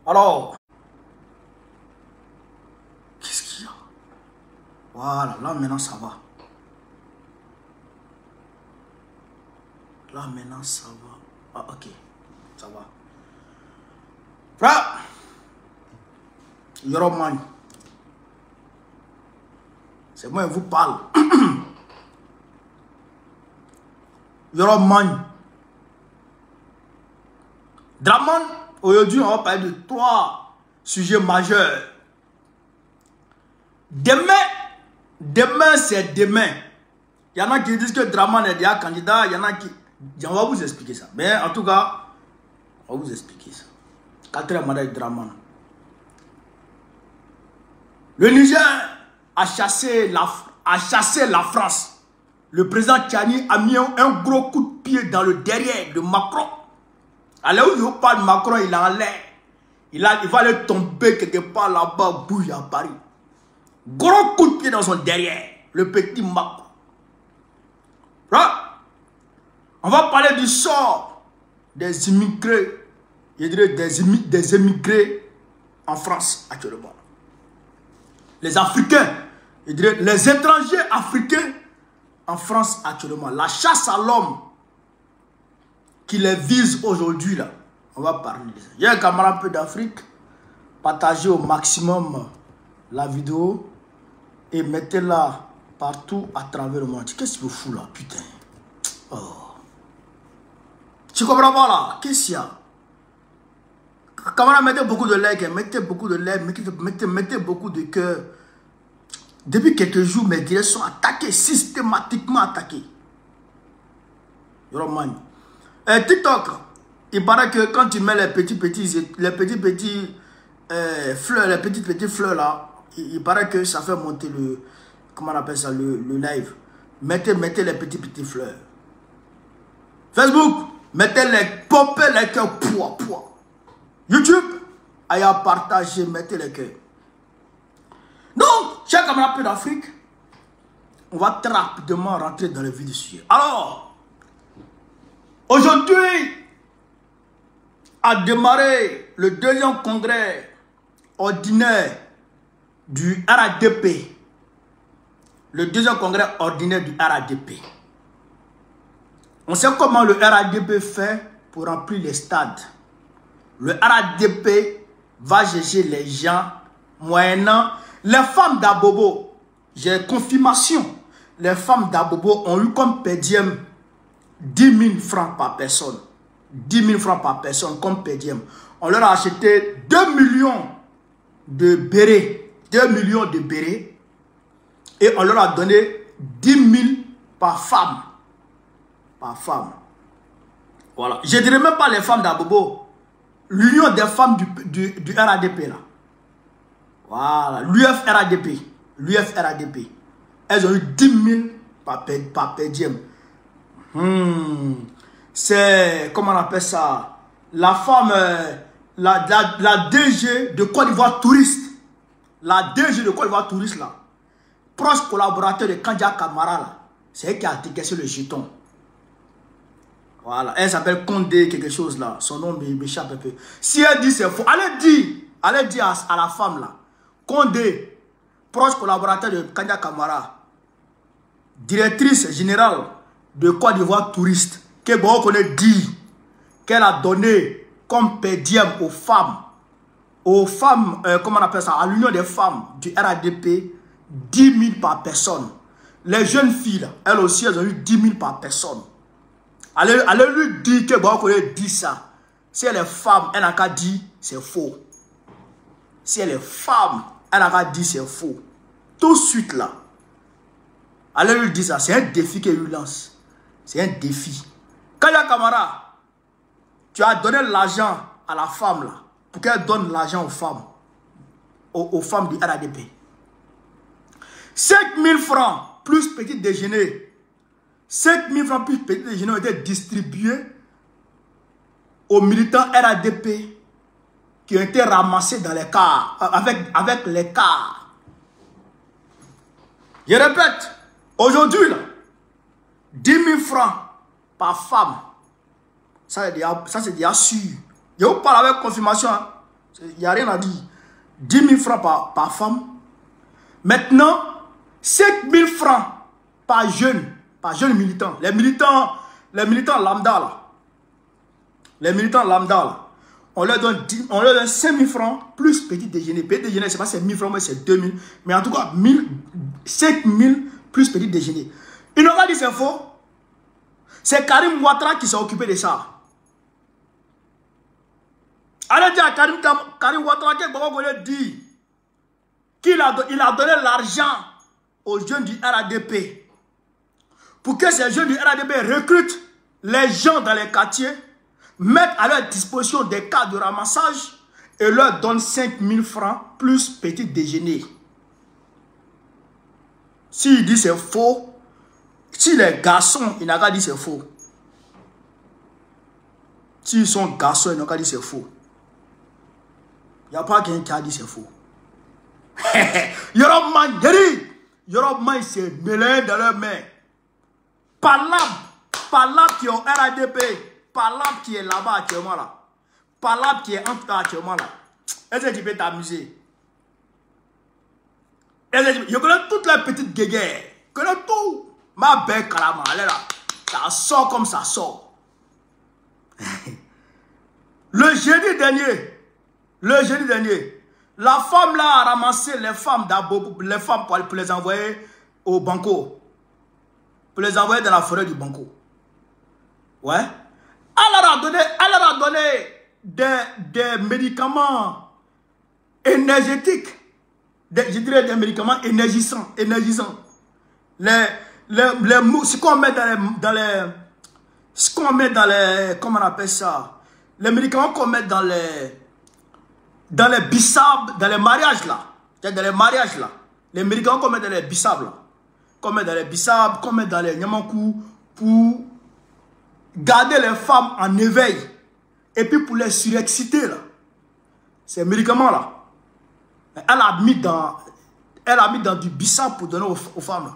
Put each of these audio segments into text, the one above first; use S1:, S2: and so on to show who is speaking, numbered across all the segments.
S1: Alors, qu'est-ce qu'il y a? Voilà, là maintenant ça va. Là maintenant ça va. Ah ok, ça va. Frère, Yoroman, c'est moi qui vous parle. Yoroman. Draman, aujourd'hui on va parler de 3 sujets majeurs. Demain c'est demain. Il y en a qui disent que Draman est déjà candidat, il y en a qui... On va vous expliquer ça. Mais en tout cas, on va vous expliquer ça. 4e mandat de Draman. Le Niger a chassé la France. Le président Tchani a mis un gros coup de pied dans le derrière de Macron. Alors où je parle de Macron, il est en l'air. Il va aller tomber quelque part là-bas, bouge à Paris. Gros coup de pied dans son derrière. Le petit Macron. Là, on va parler du sort des immigrés. Je dirais des immigrés en France actuellement. Les Africains, je dirais les étrangers africains en France actuellement. La chasse à l'homme qui les vise aujourd'hui là. On va parler de ça. Il y a un camarade un peu d'Afrique. Partagez au maximum la vidéo et mettez-la partout à travers le monde. Qu'est-ce que vous fous là, putain? Oh. Tu comprends pas là? Qu'est-ce qu'il y a? Camarade, mettez beaucoup de likes, mettez beaucoup de likes, mettez beaucoup de cœurs. Depuis quelques jours, mes directs sont attaqués, systématiquement attaqués. TikTok, il paraît que quand tu mets les petites fleurs là, il paraît que ça fait monter le, comment on appelle ça, le live. Mettez les petites fleurs. Facebook, pompez les cœurs, poids. YouTube, allez à partager, mettez les cœurs. Donc, chers camarades d'Afrique, on va très rapidement rentrer dans le vif du sujet. Alors, aujourd'hui, a démarré le 2e congrès ordinaire du RADP. Le 2e congrès ordinaire du RADP. On sait comment le RADP fait pour remplir les stades. Le RADP va chercher les gens moyennant les femmes d'Abobo. J'ai confirmation. Les femmes d'Abobo ont eu comme per diem 10 000 francs par personne. 10 000 francs par personne comme per diem. On leur a acheté 2 millions de bérets. 2 millions de bérets. Et on leur a donné 10 000 par femme. Par femme. Voilà. Je ne dirais même pas les femmes d'Abobo. L'union des femmes du RADP là. Voilà. L'UFRADP. Elles ont eu 10 000 par per diem. C'est, comment on appelle ça? La femme, la DG de Côte d'Ivoire touriste. La DG de Côte d'Ivoire touriste là. Proche collaborateur de Kandia Kamara là. C'est elle qui a décaissé le jeton. Voilà. Elle s'appelle Condé quelque chose là. Son nom m'échappe un peu. Si elle dit c'est faux, allez dire à la femme là. Condé, proche collaborateur de Kandia Kamara. Directrice générale de Côte d'Ivoire touriste. Que bon connaît dit qu'elle a donné comme per diem aux femmes, comment on appelle ça, à l'union des femmes du RADP, 10 000 par personne. Les jeunes filles, là, elles aussi, elles ont eu 10 000 par personne. Allez lui dire que bon connaît dit ça. Si elle est femme, elle n'a qu'à dire c'est faux. Si elle est femme, elle n'a qu'à dire c'est faux. Tout de suite là. Allez lui dire ça. C'est un défi qu'elle lui lance. C'est un défi. Kaya Kamara, tu as donné l'argent à la femme là, pour qu'elle donne l'argent aux femmes. Aux femmes du RADP. 5 000 francs plus petit déjeuner. 5 000 francs plus petit déjeuner ont été distribués aux militants RADP qui ont été ramassés dans les cars, avec les cars. Je répète, aujourd'hui, 10 000 francs par femme. Ça c'est déjà sûr. Je vous parle avec confirmation. Hein. Il n'y a rien à dire. 10 000 francs par femme. Maintenant, 5 000 francs par jeune militant. Les militants lambda là. Les militants lambda là. On leur donne 5 000 francs plus petit déjeuner. Petit déjeuner, c'est pas c'est 1 000 francs, mais c'est 2 000. Mais en tout cas, 5 000 plus petit déjeuner. Ils n'ont pas dit c'est faux. C'est Karim Ouattara qui s'est occupé de ça. Allez dire à Karim Ouattara qu'il a donné l'argent aux jeunes du RADP pour que ces jeunes du RADP recrutent les gens dans les quartiers, mettent à leur disposition des cas de ramassage et leur donnent 5 000 francs plus petit déjeuner. S'il dit c'est faux, si les garçons, il n'a qu'à dire c'est faux. S'ils sont garçons, ils n'ont qu'à dire c'est faux. Il n'y a pas quelqu'un qui a dit c'est faux. Yorobman, il s'est mêlé dans leurs mains. Palab qui est au RADP, Palab qui est là-bas actuellement là. Palab qui est en train actuellement là. Est-ce que tu peux t'amuser? Je connais toutes les petites guéguerres. Je connais tout. Ma belle carama, elle est là. Ça sort comme ça sort. Le jeudi dernier, la femme là a ramassé les femmes pour les envoyer au banco. Pour les envoyer dans la forêt du banco. Ouais. Elle leur a donné des médicaments énergétiques. Je dirais des médicaments énergisants. Ce qu'on met dans les comment on appelle ça, les médicaments qu'on met dans les bissab, dans les mariages là, dans les mariages là, les médicaments qu'on met dans les bissab là, qu'on met dans les bissab, qu'on met dans les nyamankou pour garder les femmes en éveil et puis pour les surexciter là, ces médicaments là, elle a mis dans du bissab pour donner aux femmes là.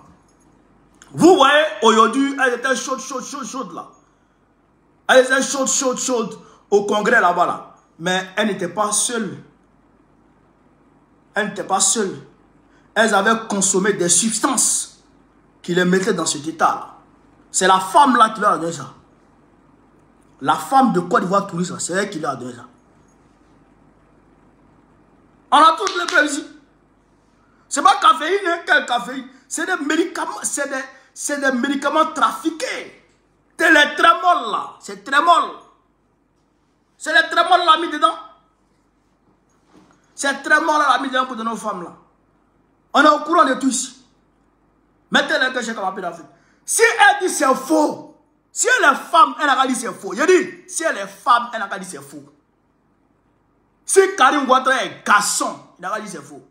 S1: Vous voyez, aujourd'hui, elle était chaude là. Elle était chaude au congrès là-bas là. Mais elle n'était pas seule. Elle n'était pas seule. Elles avaient consommé des substances qui les mettaient dans cet état là. C'est la femme là qui leur a donné ça. La femme de Côte d'Ivoire touriste, c'est elle qui leur a donné ça. On a toutes les preuves ici. C'est pas caféine, hein, quel caféine? C'est des médicaments, c'est des médicaments trafiqués. C'est les trémols là. C'est trémol. C'est les trémols là mis dedans. C'est trémol là mis dedans pour donner aux femmes là. On est au courant de tout ici. Mettez-les que j'ai comme d'Afrique. Si elle dit c'est faux, si elle est femme, elle a dit c'est faux. Je dis, si elle est femme, elle a dit c'est faux. Si Karim Ouattara est garçon, il a dit c'est faux.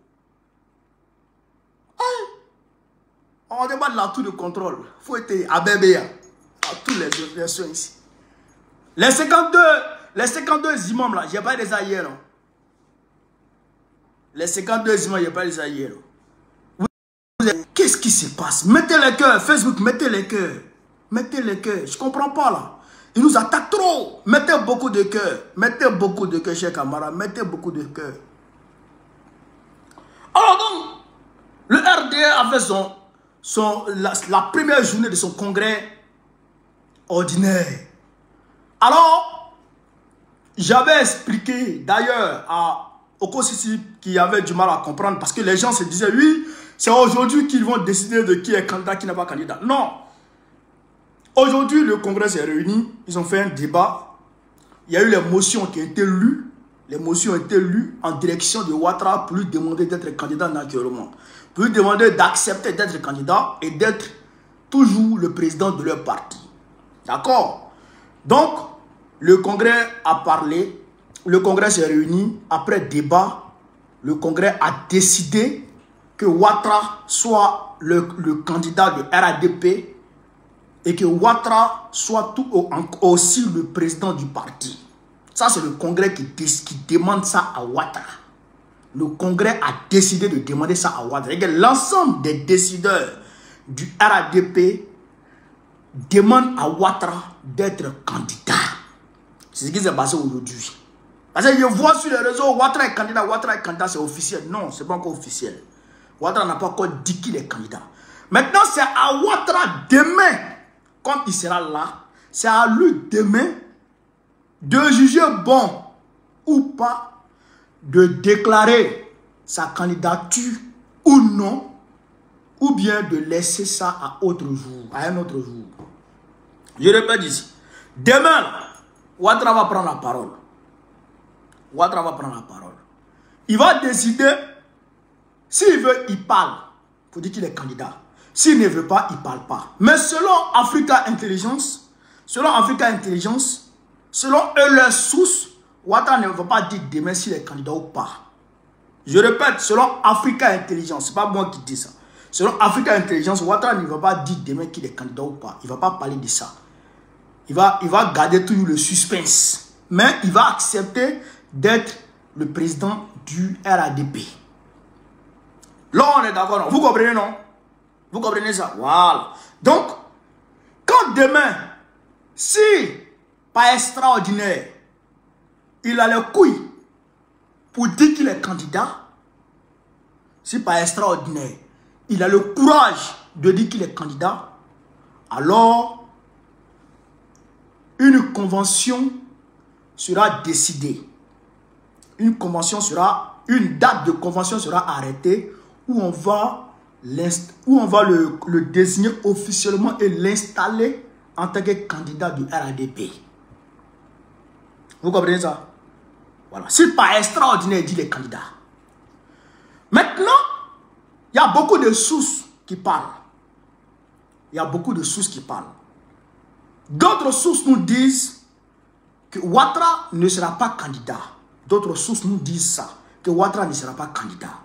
S1: On débat de la tour de contrôle. Il faut être abébé à toutes les versions ici. Les 52 imams là, j'ai pas des hier. Les 52 imams, j'ai pas des hier. Qu'est-ce qui se passe? Mettez les cœurs, Facebook, mettez les cœurs. Mettez les cœurs. Je comprends pas là. Ils nous attaquent trop. Mettez beaucoup de cœurs. Mettez beaucoup de cœurs, chers camarades. Mettez beaucoup de cœurs. Alors donc, le RDA a fait la première journée de son congrès ordinaire. Alors, j'avais expliqué d'ailleurs à Okosisi qui avait du mal à comprendre parce que les gens se disaient, oui, c'est aujourd'hui qu'ils vont décider de qui est candidat, qui n'est pas candidat. Non. Aujourd'hui, le congrès s'est réuni, ils ont fait un débat. Il y a eu les motions qui ont été lues. Les motions ont été lues en direction de Ouattara pour lui demander d'être candidat naturellement. Pour lui demander d'accepter d'être candidat et d'être toujours le président de leur parti. D'accord? Donc, le congrès a parlé, le congrès s'est réuni, après débat, le congrès a décidé que Ouattara soit le candidat de RADP et que Ouattara soit aussi le président du parti. Ça, c'est le congrès qui demande ça à Ouattara. Le congrès a décidé de demander ça à Ouattara. L'ensemble des décideurs du RADP demandent à Ouattara d'être candidat. C'est ce qui s'est passé aujourd'hui. Parce que je vois sur les réseaux, Ouattara est candidat, c'est officiel. Non, c'est pas encore officiel. Ouattara n'a pas encore dit qu'il est candidat. Maintenant, c'est à Ouattara demain, comme il sera là, c'est à lui demain de juger bon ou pas de déclarer sa candidature ou non, ou bien de laisser ça à autre jour, à un autre jour. Je répète ici. Demain, Ouattara va prendre la parole. Ouattara va prendre la parole. Il va décider, s'il veut, il parle, pour dire qu'il est candidat. S'il ne veut pas, il ne parle pas. Mais selon Africa Intelligence, selon eux, leurs sources, Ouattara ne va pas dire demain s'il est candidat ou pas. Je répète, selon Africa Intelligence, ce n'est pas moi qui dis ça. Selon Africa Intelligence, Ouattara ne va pas dire demain qu'il est candidat ou pas. Il ne va pas parler de ça. Il va garder toujours le suspense. Mais il va accepter d'être le président du RADP. Là, on est d'accord, non? Vous comprenez, non? Vous comprenez ça? Voilà. Donc, quand demain, si, pas extraordinaire, il a le couille pour dire qu'il est candidat, si pas extraordinaire, il a le courage de dire qu'il est candidat, alors une convention sera décidée. Une date de convention sera arrêtée où on va le désigner officiellement et l'installer en tant que candidat du RADP. Vous comprenez ça? Voilà. Si pas extraordinaire, dit les candidats. Maintenant, il y a beaucoup de sources qui parlent. D'autres sources nous disent que Ouattara ne sera pas candidat. D'autres sources nous disent ça, que Ouattara ne sera pas candidat.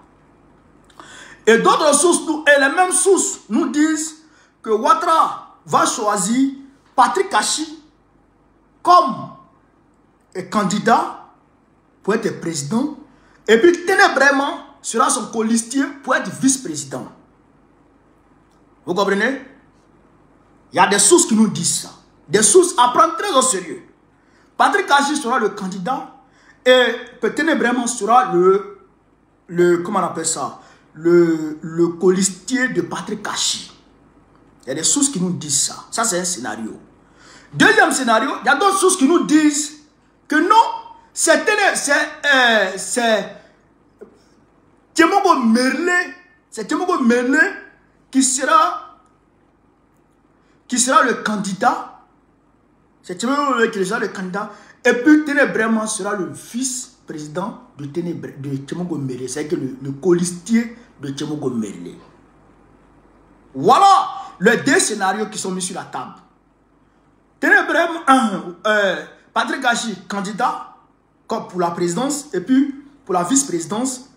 S1: Et d'autres sources, et les mêmes sources nous disent que Ouattara va choisir Patrick Kachi comme candidat pour être président. Et puis Ténébrement sera son colistier pour être vice-président. Vous comprenez? Il y a des sources qui nous disent ça. Des sources à prendre très au sérieux. Patrick Kachi sera le candidat et Ténébrement sera comment on appelle ça? Le colistier de Patrick Kachi. Il y a des sources qui nous disent ça. Ça, c'est un scénario. Deuxième scénario, il y a d'autres sources qui nous disent que non, c'est Tchemogo Merlé qui sera le candidat. C'est Tchemogo Merlé qui sera le candidat. Et puis Ténébrement sera le vice-président de Tchemogo Merlé. C'est-à-dire le colistier de Tchemogo Merlé. Voilà les deux scénarios qui sont mis sur la table. Ténébrement, Patrick Kachi, candidat pour la présidence, et puis pour la vice-présidence,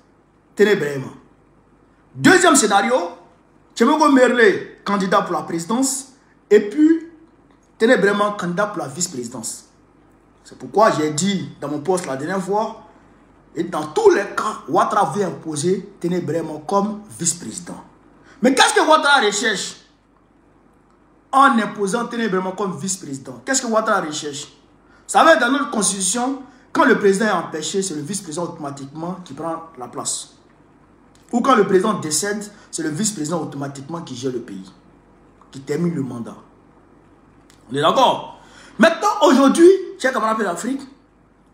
S1: Ténébrement. Deuxième scénario, Tchemogo Merlé, candidat pour la présidence, et puis Ténébrement, candidat pour la vice-présidence. C'est pourquoi j'ai dit dans mon poste la dernière fois, et dans tous les cas, Ouattara veut imposer Ténébrement comme vice-président. Mais qu'est-ce que Ouattara recherche en imposant Ténébrement comme vice-président? Qu'est-ce que Ouattara recherche? Vous savez, dans notre constitution, quand le président est empêché, c'est le vice-président automatiquement qui prend la place. Ou quand le président décède, c'est le vice-président automatiquement qui gère le pays, qui termine le mandat. On est d'accord? Maintenant, aujourd'hui, chers camarades d'Afrique,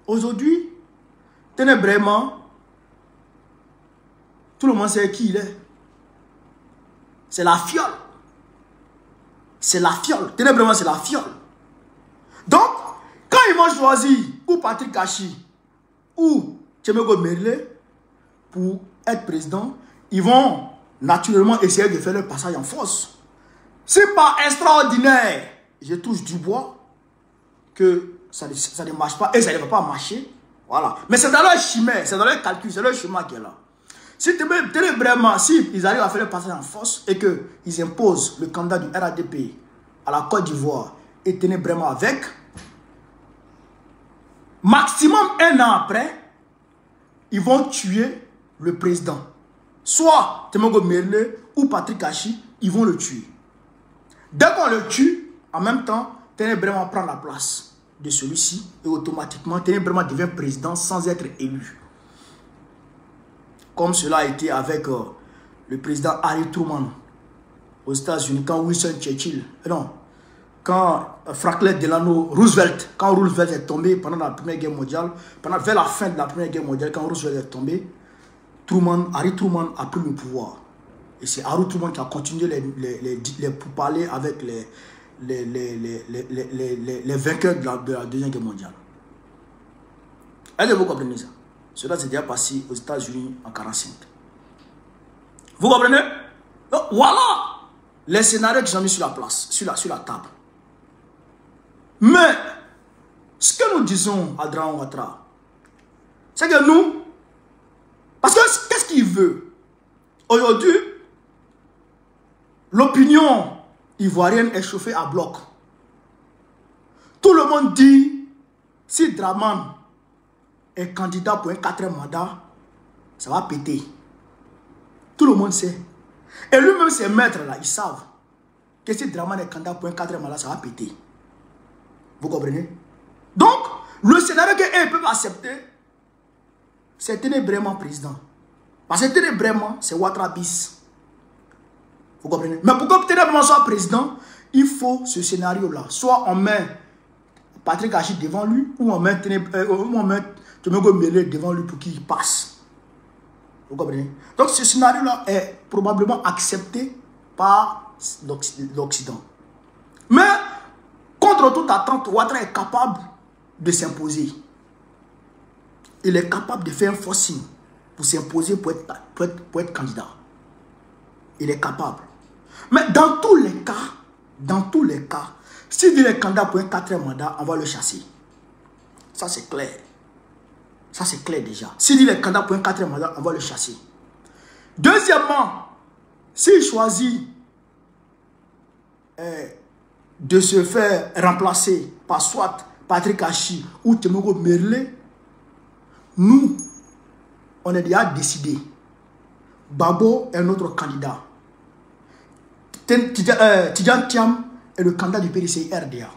S1: aujourd'hui, Ténébrement, tout le monde sait qui il est. C'est la fiole. C'est la fiole. Ténébrement, c'est la fiole. Donc, quand ils vont choisir ou Patrick Kachi ou Tchemogo Merlé pour être président, ils vont naturellement essayer de faire le passage en force. C'est pas extraordinaire. Je touche du bois que ça ne marche pas et ça ne va pas marcher. Voilà. Mais c'est dans leur chimère, c'est dans leur calcul, c'est leur chemin qui est là. Si Ténébrement, si ils arrivent à faire le passage en force et qu'ils imposent le candidat du RADP à la Côte d'Ivoire et Ténébrement avec, maximum un an après, ils vont tuer le président. Soit Tchemogo Merlé ou Patrick Kachi, ils vont le tuer. Dès qu'on le tue, en même temps, Ténébrement prend la place. de celui-ci et automatiquement, Téné Bréma devient président sans être élu. Comme cela a été avec le président Harry Truman aux États-Unis, quand Winston Churchill, non, quand Franklin Delano Roosevelt, quand Roosevelt est tombé pendant la Première Guerre mondiale, vers la fin de la Première Guerre mondiale, quand Roosevelt est tombé, Harry Truman a pris le pouvoir. Et c'est Harry Truman qui a continué les pourparlers avec les vainqueurs de la Deuxième Guerre mondiale. Est-ce que vous comprenez ça? Cela s'est déjà passé aux États-Unis en 1945. Vous comprenez? Donc, voilà les scénarios qui sont mis sur la place, sur la table. Mais, ce que nous disons à Adrahan Ouattara, c'est que nous, parce que qu'est-ce qu'il veut? Aujourd'hui, l'opinion ivoirienne est chauffée à bloc. Tout le monde dit, si Dramane est candidat pour un 4e mandat, ça va péter. Tout le monde sait. Et lui-même, ses maîtres là, ils savent que si Dramane est candidat pour un 4e mandat, ça va péter. Vous comprenez? Donc, le scénario qu'ils peuvent accepter, c'est Téné Bréma président. Parce que Téné Bréma, c'est Ouattara bis. Vous comprenez? Mais pour que Téné Bréma soit président, il faut ce scénario-là. Soit on met Patrick Achi devant lui, ou on met Temengo Mele devant lui pour qu'il passe. Vous comprenez? Donc ce scénario-là est probablement accepté par l'Occident. Mais, contre toute attente, Ouattara est capable de s'imposer. Il est capable de faire un forcing pour s'imposer pour être candidat. Il est capable. Mais dans tous les cas, s'il est candidat pour un 4e mandat, on va le chasser. Ça c'est clair. Ça c'est clair déjà. S'il est candidat pour un 4e mandat, on va le chasser. Deuxièmement, s'il choisit de se faire remplacer par soit Patrick Achi ou Temengo Mele, nous, on est déjà décidé. Babo est notre candidat. Tidjane Thiam est le candidat du PDCI RDA.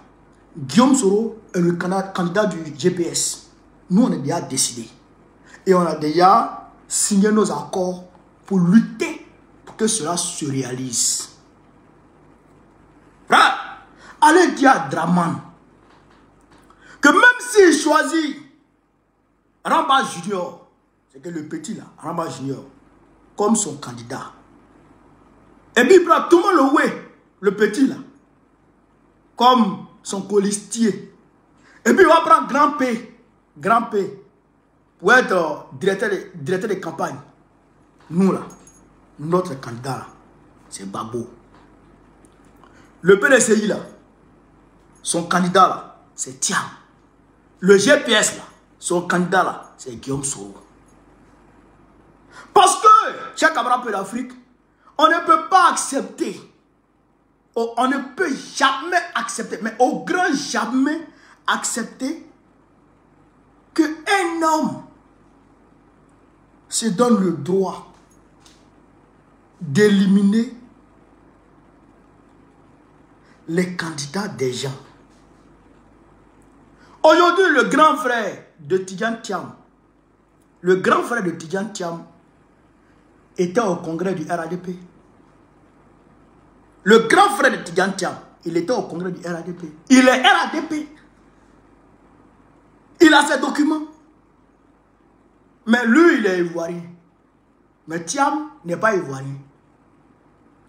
S1: Guillaume Soro est le candidat du GPS. Nous, on est déjà décidé. Et on a déjà signé nos accords pour lutter pour que cela se réalise. Frère, allez dire à Dramane que même s'il choisit Ramba Junior, c'est que le petit là, Ramba Junior, comme son candidat, et puis il prend tout le monde le petit là, comme son colistier, et puis il va prendre Grand P, pour être directeur de campagne. Nous là, notre candidat là, c'est Babo. Le PDCI là, son candidat là, c'est Thiam. Le GPS là, son candidat là, c'est Guillaume Soro. Parce que, chers camarades de l'Afrique, on ne peut pas accepter, on ne peut jamais accepter, mais au grand jamais accepter qu'un homme se donne le droit d'éliminer les candidats des gens. Aujourd'hui, le grand frère de Tidjane Thiam, était au congrès du RADP. Le grand frère de Tidjane Thiam, il était au congrès du RADP. Il est RADP. Il a ses documents. Mais lui, il est ivoirien. Mais Thiam n'est pas ivoirien.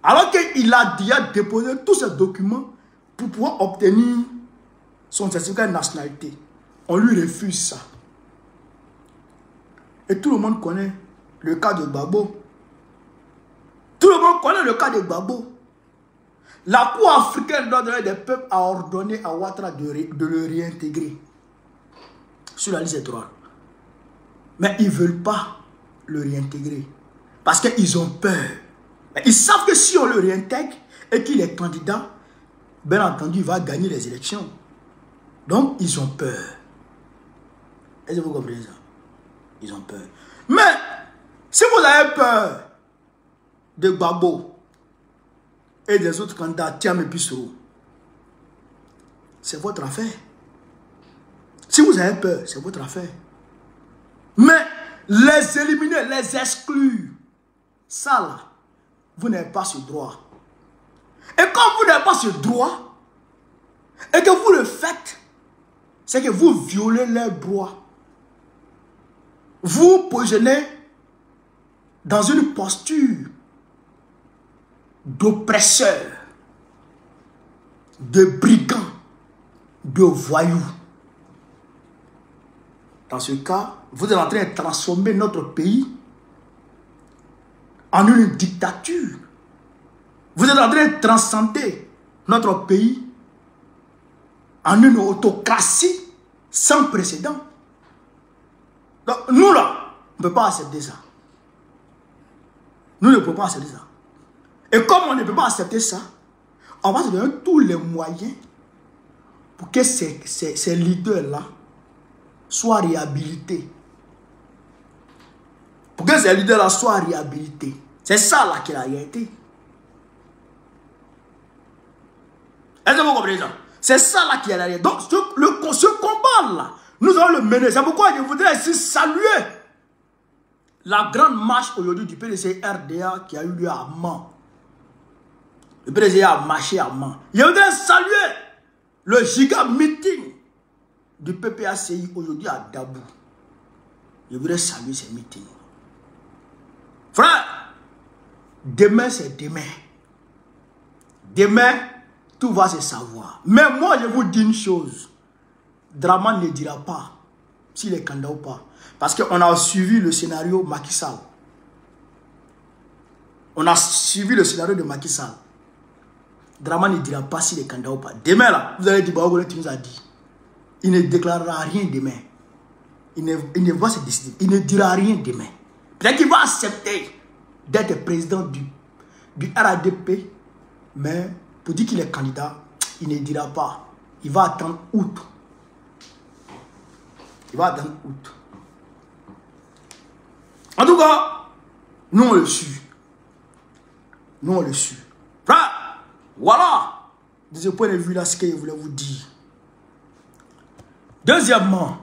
S1: Alors qu'il a déjà déposé tous ses documents pour pouvoir obtenir son certificat de nationalité. On lui refuse ça. Et tout le monde connaît le cas de Gbagbo. Tout le monde connaît le cas de Gbagbo. La Cour africaine des peuples a ordonné à Ouattara de le réintégrer sur la liste électorale. Mais ils ne veulent pas le réintégrer. Parce qu'ils ont peur. Mais ils savent que si on le réintègre et qu'il est candidat, bien entendu, il va gagner les élections. Donc, ils ont peur. Est-ce que vous comprenez ça? Ils ont peur. Mais, si vous avez peur de Gbagbo et des autres candidats, Thiam et Soro, c'est votre affaire. Si vous avez peur, c'est votre affaire. Mais les éliminer, les exclure, ça là, vous n'avez pas ce droit. Et comme vous n'avez pas ce droit, et que vous le faites, c'est que vous violez leurs droits. Vous positionnez dans une posture d'oppresseur, de brigand, de voyou. Dans ce cas, vous êtes en train de transformer notre pays en une dictature. Vous êtes en train de transcender notre pays en une autocratie sans précédent. Donc, nous là, on ne peut pas accepter ça. Nous ne pouvons pas accepter ça. Et comme on ne peut pas accepter ça, on va se donner tous les moyens pour que ces leaders-là soient réhabilités. Pour que ces leaders-là soient réhabilités. C'est ça là qui est la réalité. Est-ce que vous comprenez ça? C'est ça là qui est la réalité. Donc ce combat-là, nous allons le mener. C'est pourquoi je voudrais ici saluer la grande marche aujourd'hui du PDC RDA qui a eu lieu à Mans. Le PDC a marché à Mans. Je voudrais saluer le giga meeting du PPACI aujourd'hui à Dabou. Je voudrais saluer ces meetings. Frère, demain c'est demain. Demain, tout va se savoir. Mais moi, je vous dis une chose. Draman ne dira pas s'il est candidat ou pas. Parce qu'on a suivi le scénario Macky Sall. On a suivi le scénario de Macky Sall. Draman ne dira pas s'il est candidat ou pas. Demain, là, vous allez dire, tu nous as dit. Il ne déclarera rien demain. Il ne va se décider. Il ne dira rien demain. Peut-être qu'il va accepter d'être président du RADP, mais pour dire qu'il est candidat, il ne dira pas. Il va attendre août. Il va attendre août. En tout cas, nous on le suit. Nous on le suit. Voilà. De ce point de vue là, ce que je voulais vous dire. Deuxièmement,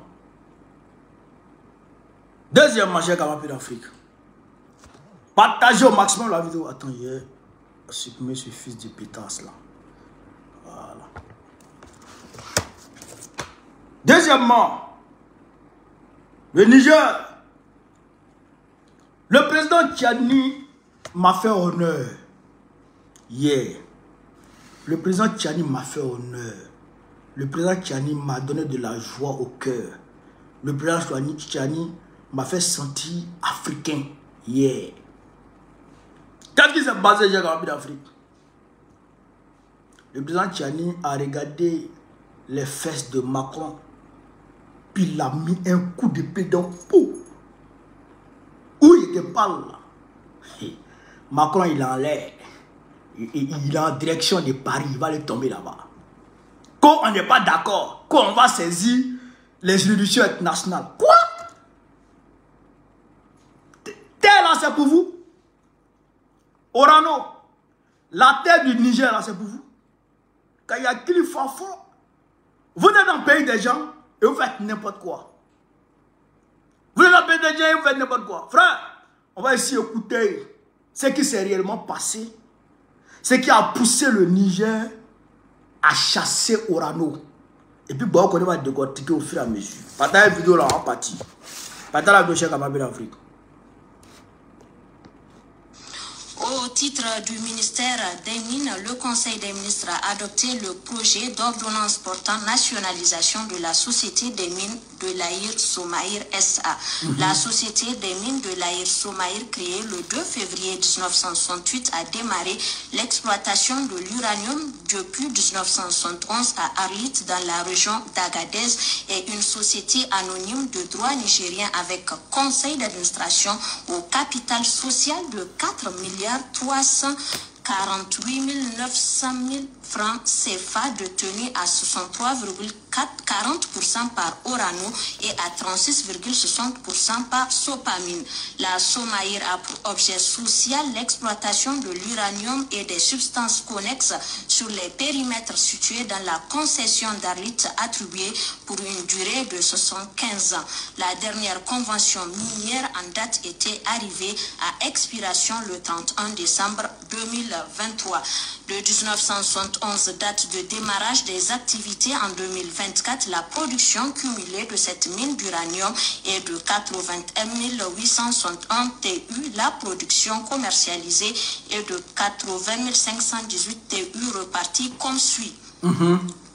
S1: chers camarades d'Afrique, partagez au maximum la vidéo. Attends, j'ai supprimé ce fils de pétasse là. Voilà. Deuxièmement, le Niger. Le président Tchani m'a fait honneur hier. Le président Tchani m'a fait honneur. Le président Tchani m'a donné de la joie au cœur. Le président Tchani m'a fait sentir africain hier. Qu'est-ce qui s'est passé dans la d'Afrique? Le président Tchani a regardé les fesses de Macron, puis il a mis un coup d'épée dans le pot. Où il te parle là? Macron il est en l'air. Il est en direction de Paris. Il va aller tomber là-bas. Quand on n'est pas d'accord, quand on va saisir les juridictions internationales. Quoi? Terre là c'est pour vous? Orano, la terre du Niger là c'est pour vous? Quand il y a qu'il faut fort. Vous êtes dans le pays des gens et vous faites n'importe quoi. Vous êtes dans le pays des gens et vous faites n'importe quoi. Frère, on va ici écouter ce qui s'est réellement passé. Ce qui a poussé le Niger à chasser Orano. Et puis, bon, on va décortiquer au fur et à mesure. Partagez la vidéo là en partie. Partagez la vidéo chez Kamabé d'Afrique.
S2: Au titre du ministère des Mines, le Conseil des ministres a adopté le projet d'ordonnance portant nationalisation de la Société des Mines de l'Aïr Somaïr SA. La Société des Mines de l'Aïr Somaïr, créée le 2 février 1968, a démarré l'exploitation de l'uranium depuis 1971 à Arlit, dans la région d'Agadez, et une société anonyme de droit nigérien avec conseil d'administration au capital social de 4 348 900 000 francs CFA détenus à 63,40% par Orano et à 36,60% par Sopamine. La Somaïr a pour objet social l'exploitation de l'uranium et des substances connexes sur les périmètres situés dans la concession d'Arlit attribuée pour une durée de 75 ans. La dernière convention minière en date était arrivée à expiration le 31 décembre 2023. De 1971, date de démarrage des activités en 2024, la production cumulée de cette mine d'uranium est de 81 861 TU. La production commercialisée est de 80 518 TU repartis comme suit.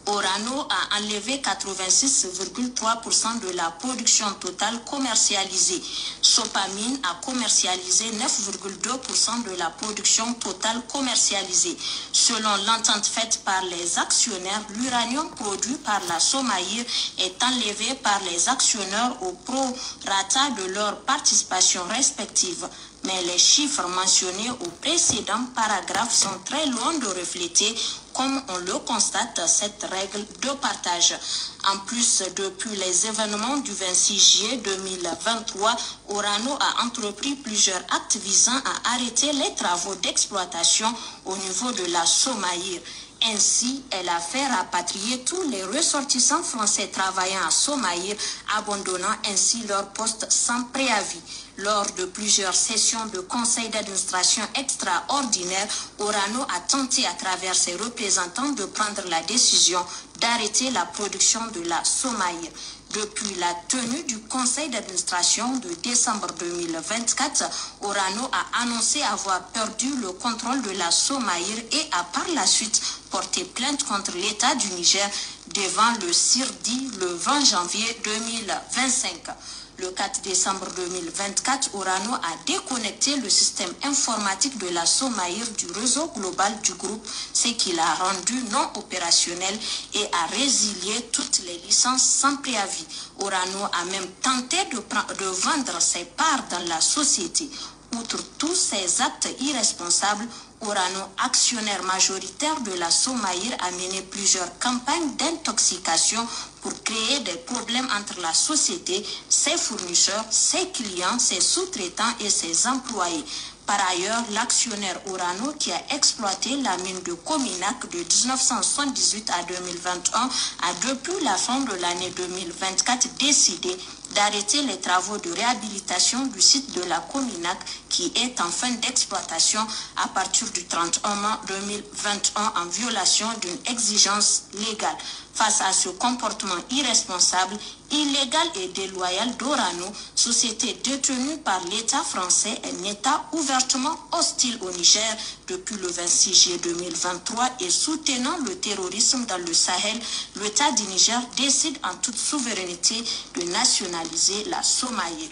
S2: Orano a enlevé 86,3% de la production totale commercialisée. Sopamine a commercialisé 9,2% de la production totale commercialisée. Selon l'entente faite par les actionnaires, l'uranium produit par la Somaïr est enlevé par les actionnaires au prorata de leur participation respective. Mais les chiffres mentionnés au précédent paragraphe sont très loin de refléter, comme on le constate, cette règle de partage. En plus, depuis les événements du 26 juillet 2023, Orano a entrepris plusieurs actes visant à arrêter les travaux d'exploitation au niveau de la Somaïr. Ainsi, elle a fait rapatrier tous les ressortissants français travaillant à Somaïr, abandonnant ainsi leur poste sans préavis. Lors de plusieurs sessions de conseil d'administration extraordinaire, Orano a tenté à travers ses représentants de prendre la décision d'arrêter la production de la Somaïr. Depuis la tenue du conseil d'administration de décembre 2024, Orano a annoncé avoir perdu le contrôle de la Somaïr et a par la suite porté plainte contre l'État du Niger devant le CIRDI le 20 janvier 2025. Le 4 décembre 2024, Orano a déconnecté le système informatique de la Somaïr du réseau global du groupe, ce qui l'a rendu non opérationnel et a résilié toutes les licences sans préavis. Orano a même tenté de vendre ses parts dans la société. Outre tous ces actes irresponsables, Orano, actionnaire majoritaire de la Somaïr, a mené plusieurs campagnes d'intoxication pour créer des problèmes entre la société, ses fournisseurs, ses clients, ses sous-traitants et ses employés. Par ailleurs, l'actionnaire Orano, qui a exploité la mine de Cominac de 1978 à 2021, a depuis la fin de l'année 2024 décidé d'arrêter les travaux de réhabilitation du site de la Cominac qui est en fin d'exploitation à partir du 31 mai 2021 en violation d'une exigence légale. Face à ce comportement irresponsable, illégal et déloyal d'Orano, société détenue par l'État français, un État ouvertement hostile au Niger depuis le 26 juillet 2023 et soutenant le terrorisme dans le Sahel, l'État du Niger décide en toute souveraineté de nationaliser la Somaïr.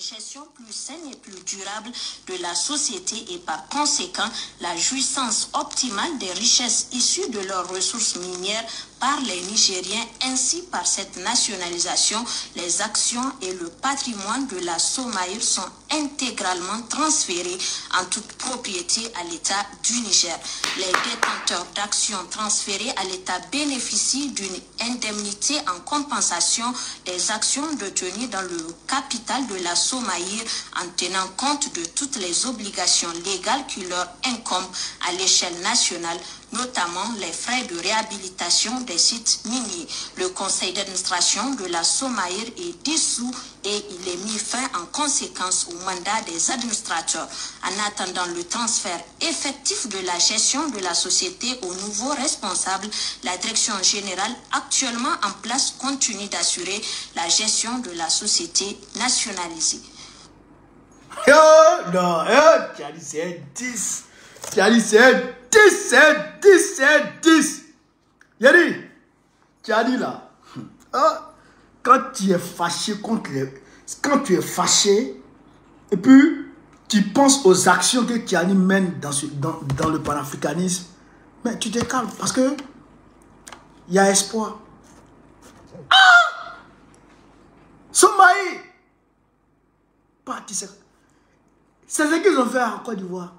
S2: Gestion plus saine et plus durable de la société et par conséquent la jouissance optimale des richesses issues de leurs ressources minières par les Nigériens. Ainsi, par cette nationalisation, les actions et le patrimoine de la Somaïr sont intégralement transférés en toute propriété à l'État du Niger. Les détenteurs d'actions transférées à l'État bénéficient d'une indemnité en compensation des actions détenues dans le capital de la Somaïr en tenant compte de toutes les obligations légales qui leur incombent à l'échelle nationale, notamment les frais de réhabilitation des sites miniers. Le conseil d'administration de la Somaïr est dissous et il est mis fin en conséquence au mandat des administrateurs. En attendant le transfert effectif de la gestion de la société au nouveau responsable, la direction générale actuellement en place continue d'assurer la gestion de la société nationalisée.
S1: Non, tu as dit c'est 10. Tu as dit c'est 10, c'est 10, c'est 10. Yari, tu as dit là, quand tu es fâché contre les... Quand tu es fâché, et puis tu penses aux actions que Tiani mène dans le panafricanisme, mais tu te calmes parce que il y a espoir. Somaïr, c'est ce qu'ils ont fait en Côte d'Ivoire.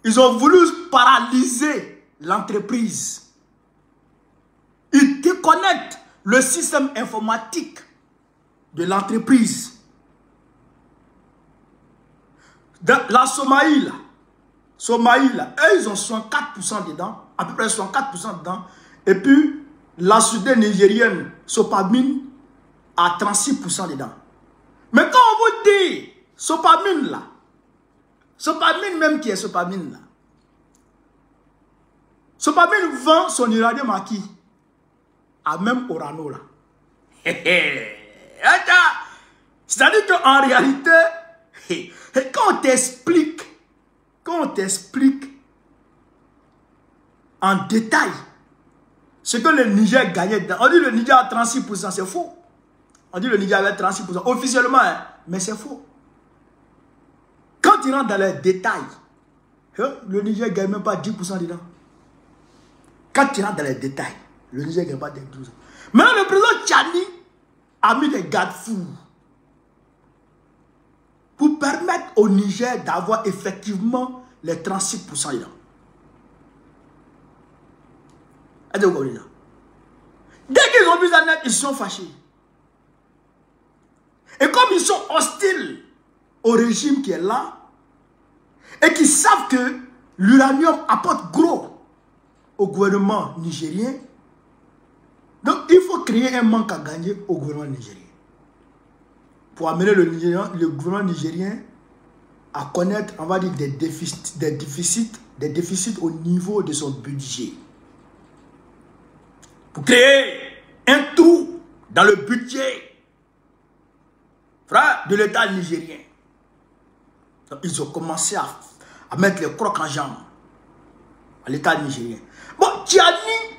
S1: Ils ont voulu paralyser l'entreprise. Ils déconnectent le système informatique de l'entreprise. La Somalie, là, eux, ils ont 64% dedans, à peu près 64% dedans. Et puis, la Sudène nigérienne, Sopamine, a 36% dedans. Mais quand on vous dit, Sopamine, là, Sopamine même qui est Sopamine, là, Sopamine vend son uranium à qui? À même Orano, là. C'est-à-dire qu'en réalité, quand on t'explique en détail ce que le Niger gagnait, on dit le Niger a 36%, c'est faux. On dit le Niger avait 36%, officiellement, hein, mais c'est faux. Quand tu rentres dans les détails, le Niger ne gagne même pas 10% dedans. Quand tu rentres dans les détails, le Niger ne gagne pas 10%. Maintenant, le président Tchani a mis des garde-fous pour permettre au Niger d'avoir effectivement les 36% dedans. Dès qu'ils ont vu ça net, ils sont fâchés. Et comme ils sont hostiles au régime qui est là, et qu'ils savent que l'uranium apporte gros au gouvernement nigérien, donc il faut créer un manque à gagner au gouvernement nigérien. Pour amener le gouvernement nigérien à connaître, on va dire, des déficits au niveau de son budget. Pour créer un trou dans le budget, frère, de l'État nigérien. Donc, ils ont commencé à mettre les crocs en jambes à l'État nigérien. Bon, Tchani,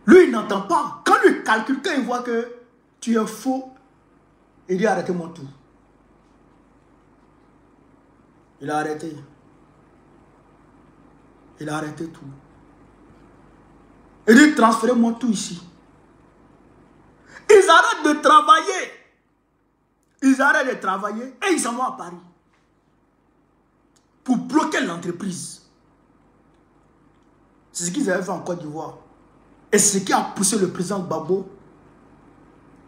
S1: lui, il n'entend pas. Quand lui calcule, quand il voit que tu es faux, il dit arrêtez mon tout. Il a arrêté. Il a arrêté tout. Il dit transférez-moi tout ici. Ils arrêtent de travailler. Ils arrêtent de travailler et ils s'en vont à Paris. Pour bloquer l'entreprise. C'est ce qu'ils avaient fait en Côte d'Ivoire. Et c'est ce qui a poussé le président Gbagbo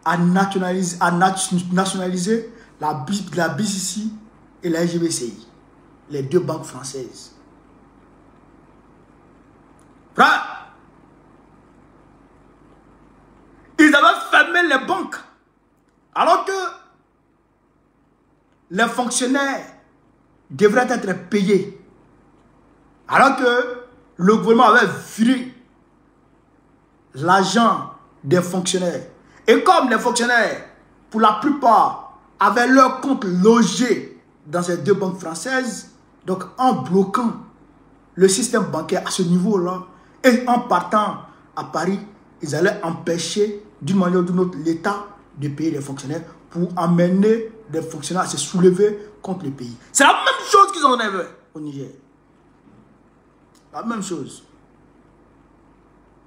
S1: à nationaliser la BCC et la SGBCI, les deux banques françaises. Frère, ils avaient fermé les banques alors que les fonctionnaires devraient être payés. Alors que le gouvernement avait viré l'argent des fonctionnaires. Et comme les fonctionnaires, pour la plupart, avaient leur compte logé dans ces deux banques françaises, donc en bloquant le système bancaire à ce niveau-là, et en partant à Paris, ils allaient empêcher d'une manière ou d'une autre l'État de payer les fonctionnaires pour amener les fonctionnaires à se soulever contre le pays. C'est la même chose qu'ils ont fait au Niger. La même chose.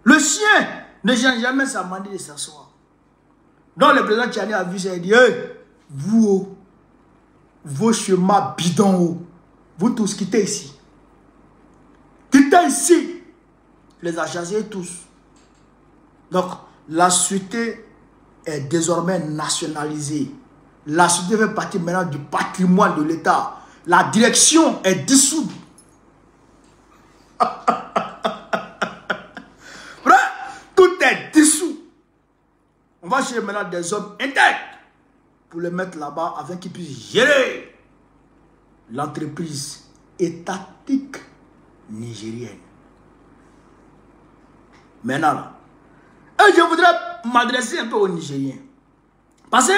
S1: Le chien ne gêne jamais sa manière de s'asseoir. Donc le président Tchani a vu ça et dit hey, vous, vos chemins bidons, vous tous quittez ici. Quittez ici. Les a chassés tous. Donc la société est désormais nationalisée. La société fait partie maintenant du patrimoine de l'État. La direction est dissoute. Tout est dissous. On va chercher maintenant des hommes intègres pour les mettre là-bas afin qu'ils puissent gérer l'entreprise étatique nigérienne. Maintenant, je voudrais m'adresser un peu aux Nigériens. Parce que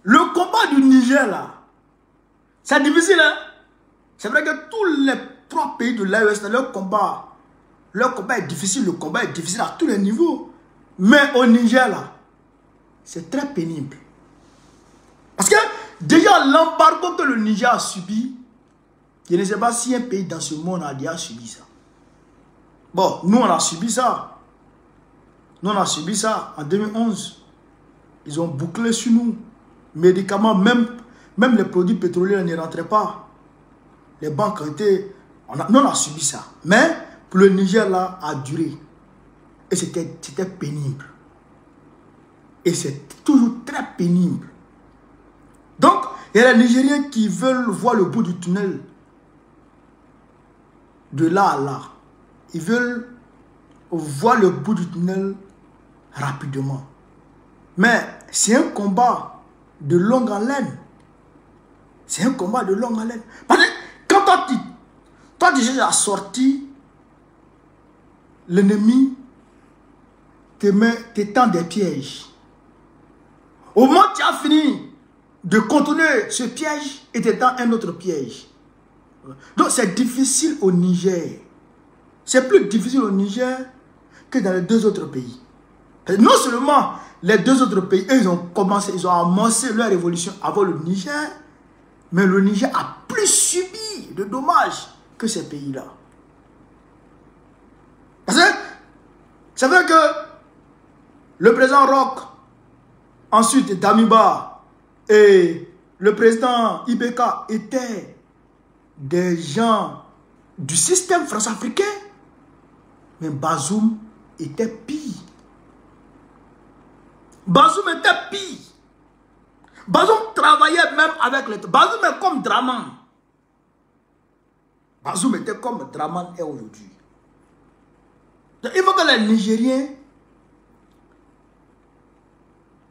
S1: le combat du Niger, là, c'est difficile. Hein? C'est vrai que tous les 3 pays de l'AES, leur combat est difficile. Le combat est difficile à tous les niveaux. Mais au Niger, là, c'est très pénible. Parce que déjà, l'embargo que le Niger a subi, je ne sais pas si un pays dans ce monde a déjà subi ça. Bon, nous, on a subi ça. Nous, on a subi ça en 2011. Ils ont bouclé sur nous. Médicaments, même les produits pétroliers ne rentraient pas. Les banques ont été On a subi ça. Mais pour le Niger, là, a duré. Et c'était pénible. Et c'est toujours très pénible. Donc, il y a les Nigériens qui veulent voir le bout du tunnel. De là à là. Ils veulent voir le bout du tunnel rapidement. Mais c'est un combat de longue haleine. C'est un combat de longue haleine. Parce que quand toi tu cherches à sortir, l'ennemi te tend des pièges. Au moment où tu as fini de contourner ce piège, il te tend un autre piège. Donc c'est difficile au Niger. C'est plus difficile au Niger que dans les deux autres pays. Non seulement les deux autres pays, eux, ils ont amorcé leur révolution avant le Niger, mais le Niger a plus subi de dommages que ces pays-là. Parce que c'est vrai que le président Roch, ensuite Damiba et le président Ibeka étaient des gens du système france-africain, mais Bazoum était pire. Bazoum était pire. Bazoum travaillait même avec les... Bazoum est comme Draman. Bazoum était comme Draman est aujourd'hui. Il faut que les Nigériens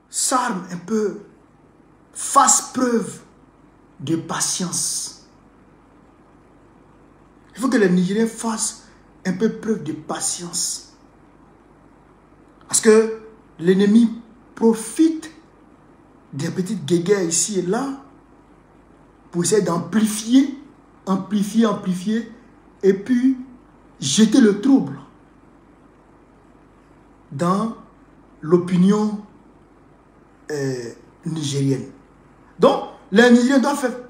S1: s'arment un peu, fassent preuve de patience. Il faut que les Nigériens fassent un peu preuve de patience. Parce que l'ennemi profite des petites guéguerres ici et là pour essayer d'amplifier, amplifier et puis jeter le trouble dans l'opinion nigérienne. Donc, les Nigériens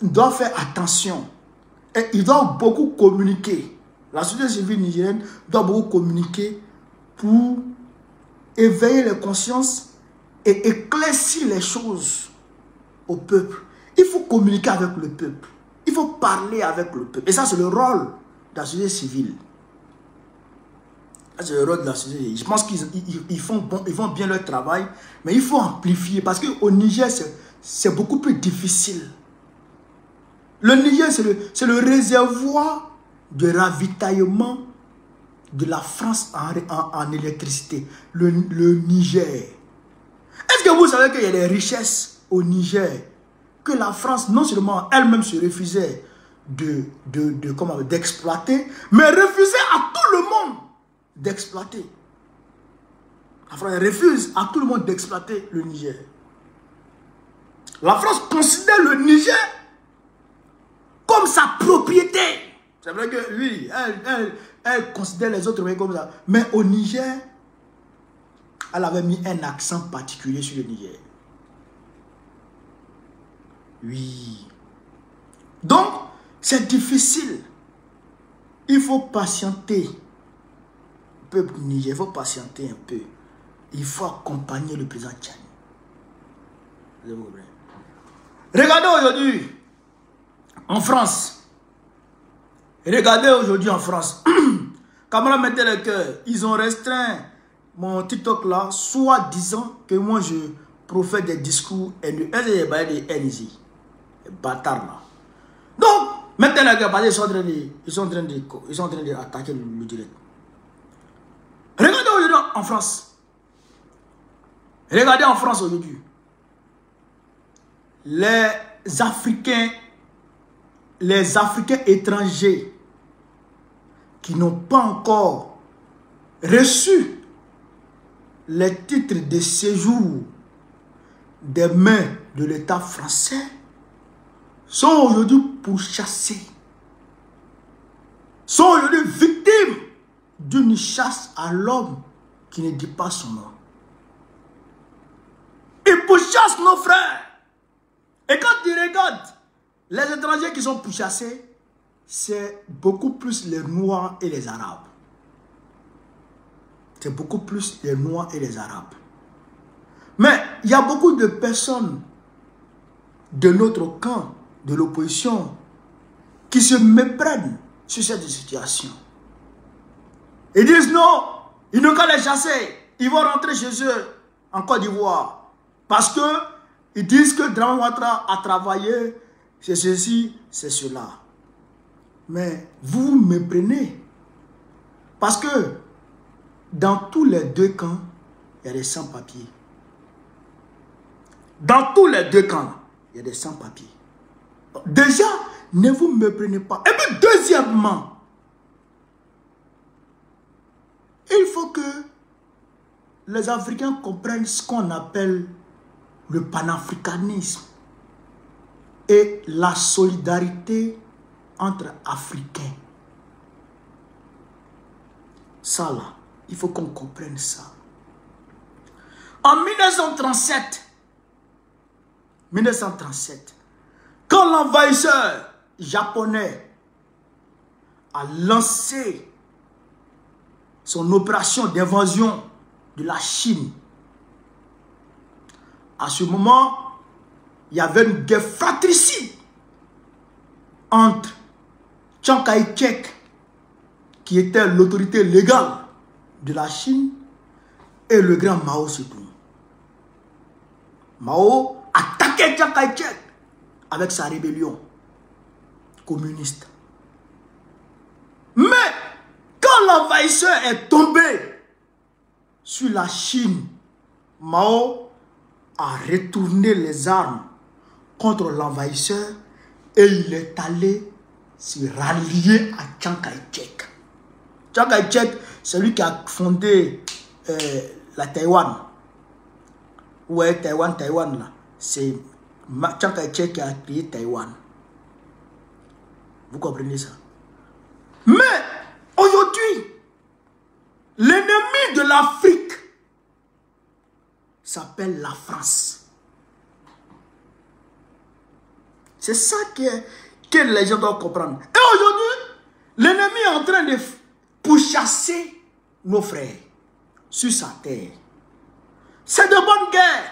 S1: doivent faire attention et ils doivent beaucoup communiquer. La société civile nigérienne doit beaucoup communiquer pour éveiller les consciences et éclaircir les choses au peuple. Il faut communiquer avec le peuple. Il faut parler avec le peuple. Et ça, c'est le rôle de la société civile. C'est le rôle de la société civile. Je pense qu'ils font bien leur travail, mais il faut amplifier parce qu'au Niger, c'est beaucoup plus difficile. Le Niger, c'est le réservoir de ravitaillement de la France en électricité. Le Niger. Est-ce que vous savez qu'il y a des richesses au Niger que la France, non seulement elle-même se refusait d'exploiter, mais refusait à tout le monde d'exploiter. La France refuse à tout le monde d'exploiter le Niger. La France considère le Niger comme sa propriété. C'est vrai que oui, elle considère les autres pays comme ça. Mais au Niger, elle avait mis un accent particulier sur le Niger. Oui. Donc, c'est difficile. Il faut patienter. Peuple Niger, il faut patienter un peu. Il faut accompagner le président Tchani. Regardez aujourd'hui en France. Regardez aujourd'hui en France. Kamala mettait le cœur. Ils ont restreint mon TikTok là, soit disant que moi je profère des discours haineux. Des haines, les bâtards là. Donc, maintenant les gars, ils sont en train d'attaquer le direct. Regardez aujourd'hui en France. Regardez en France aujourd'hui. Les Africains étrangers qui n'ont pas encore reçu les titres de séjour des mains de l'État français sont aujourd'hui pourchassés, sont aujourd'hui victimes d'une chasse à l'homme qui ne dit pas son nom. Ils pourchassent nos frères. Et quand tu regardes les étrangers qui sont pourchassés, c'est beaucoup plus les Noirs et les Arabes. C'est beaucoup plus les Noirs et les Arabes. Mais il y a beaucoup de personnes de notre camp, de l'opposition, qui se méprennent sur cette situation. Ils disent non, ils n'ont qu'à les chasser. Ils vont rentrer chez eux en Côte d'Ivoire. Parce que ils disent que Dramane Ouattara a travaillé, c'est ceci, c'est cela. Mais vous me prenez. Parce que dans tous les deux camps, il y a des sans-papiers. Dans tous les deux camps, il y a des sans-papiers. Déjà, ne vous me prenez pas. Et puis deuxièmement, il faut que les Africains comprennent ce qu'on appelle le panafricanisme et la solidarité entre Africains. Ça là, il faut qu'on comprenne ça. En 1937, quand l'envahisseur japonais a lancé son opération d'invasion de la Chine, à ce moment, il y avait une guerre fratricide entre Chiang Kai-shek, qui était l'autorité légale de la Chine, et le grand Mao Zedong. Mao attaquait Chiang Kai-shek avec sa rébellion communiste. Mais quand l'envahisseur est tombé sur la Chine, Mao a retourné les armes contre l'envahisseur et il est allé se rallier à Chiang Kai-shek. Chiang Kai-shek, c'est lui qui a fondé la Taïwan. Ouais, Taïwan là. C'est Chiang Kai-shek qui a créé Taïwan. Vous comprenez ça? Mais aujourd'hui, l'ennemi de l'Afrique s'appelle la France. C'est ça que les gens doivent comprendre. Et aujourd'hui, l'ennemi est en train de pourchasser nos frères sur sa terre. C'est de bonnes guerres.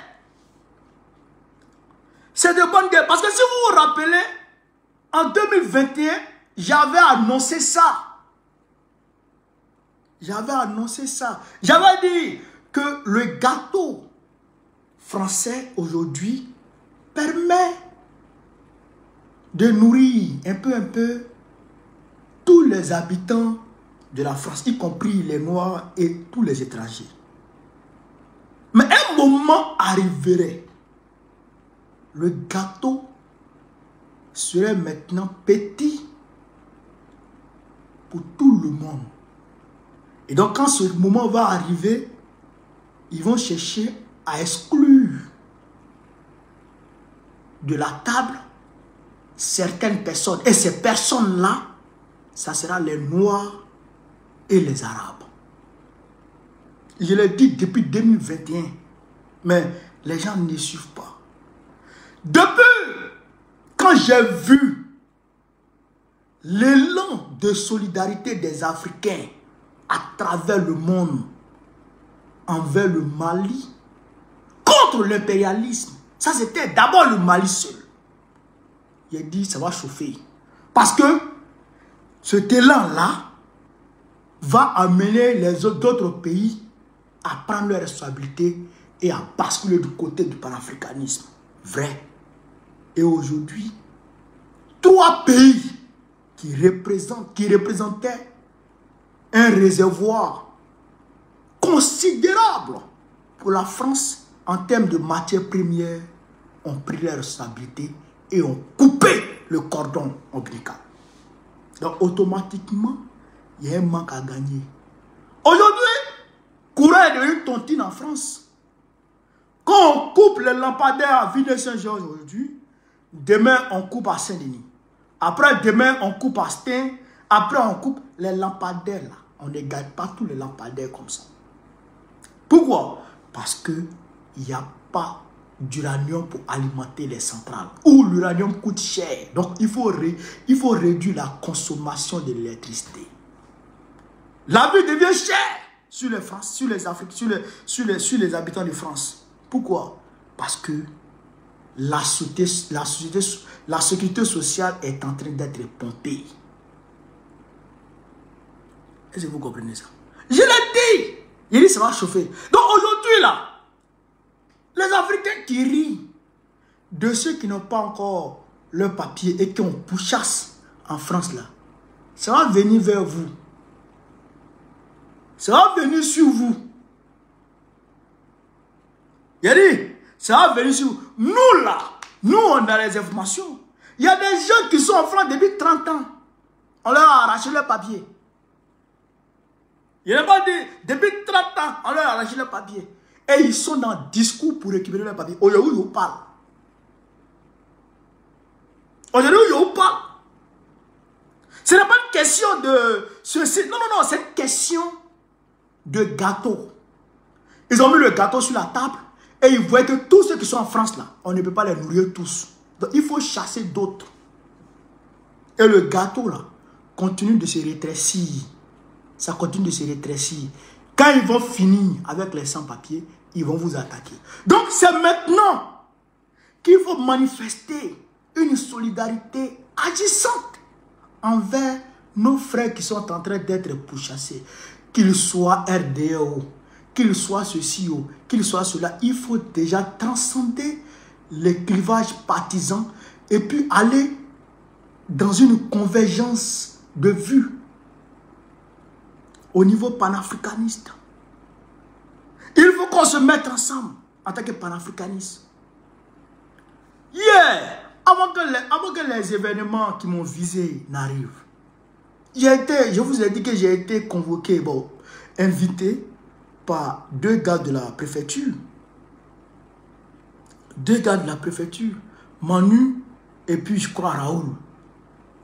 S1: C'est de bonnes guerres. Parce que si vous vous rappelez, en 2021, j'avais annoncé ça. J'avais annoncé ça. J'avais dit que le gâteau français aujourd'hui permet de nourrir un peu tous les habitants de la France, y compris les Noirs et tous les étrangers. Mais un moment arriverait, le gâteau serait maintenant petit pour tout le monde. Et donc quand ce moment va arriver, ils vont chercher à exclure de la table certaines personnes. Et ces personnes-là, ça sera les Noirs et les Arabes. Je l'ai dit depuis 2021, mais les gens ne suivent pas. Depuis quand j'ai vu l'élan de solidarité des Africains à travers le monde envers le Mali, contre l'impérialisme, ça c'était d'abord le Mali seul. J'ai dit ça va chauffer. Parce que cet élan-là va amener les autres pays à prendre leurs responsabilités et à basculer du côté du panafricanisme. Vrai. Et aujourd'hui, 3 pays qui représentaient un réservoir considérable pour la France en termes de matières premières ont pris leurs responsabilités et ont coupé le cordon ombilical. Donc automatiquement, il y a un manque à gagner. Aujourd'hui, courant est devenu tontine en France. Quand on coupe les lampadaires à Villeneuve-Saint-Georges aujourd'hui, demain on coupe à Saint-Denis. Après demain on coupe à Stein. Après on coupe les lampadaires là. On ne gagne pas tous les lampadaires comme ça. Pourquoi? Parce qu'il n'y a pas d'uranium pour alimenter les centrales. Ou l'uranium coûte cher. Donc il faut réduire la consommation de l'électricité. La vie devient chère sur les France, sur les Afriques, sur les habitants de France. Pourquoi? Parce que la sécurité sociale est en train d'être pompée. Est-ce que vous comprenez ça? Je l'ai dit. Il dit ça va chauffer. Donc aujourd'hui là, les Africains qui rient de ceux qui n'ont pas encore leur papier et qui ont pourchasse en France là, ça va venir vers vous. Ça va venir sur vous. Il a dit, ça va venir sur vous. Nous là, nous on a les informations. Il y a des gens qui sont en France depuis 30 ans. On leur a arraché leur papier. Il n'a pas dit, depuis 30 ans, on leur a arraché leur papier. Et ils sont dans le discours pour récupérer leur papier. Aujourd'hui, ils parlent. Aujourd'hui, ils parlent. Ce n'est pas une question de ceci. Non, non, non, c'est une question de gâteau. Ils ont mis le gâteau sur la table et ils voient que tous ceux qui sont en France là, on ne peut pas les nourrir tous. Donc il faut chasser d'autres. Et le gâteau là continue de se rétrécir. Ça continue de se rétrécir. Quand ils vont finir avec les sans-papiers, ils vont vous attaquer. Donc c'est maintenant qu'il faut manifester une solidarité agissante envers nos frères qui sont en train d'être pourchassés. Qu'ils soient RDO, qu'ils soient ceci ou qu'ils soient cela. Il faut déjà transcender les clivages partisans et puis aller dans une convergence de vues au niveau panafricaniste. Il faut qu'on se mette ensemble en tant que panafricanistes. Hier, avant que les événements qui m'ont visé n'arrivent, je vous ai dit que j'ai été convoqué, invité par 2 gars de la préfecture. 2 gars de la préfecture, Manu et puis je crois Raoul,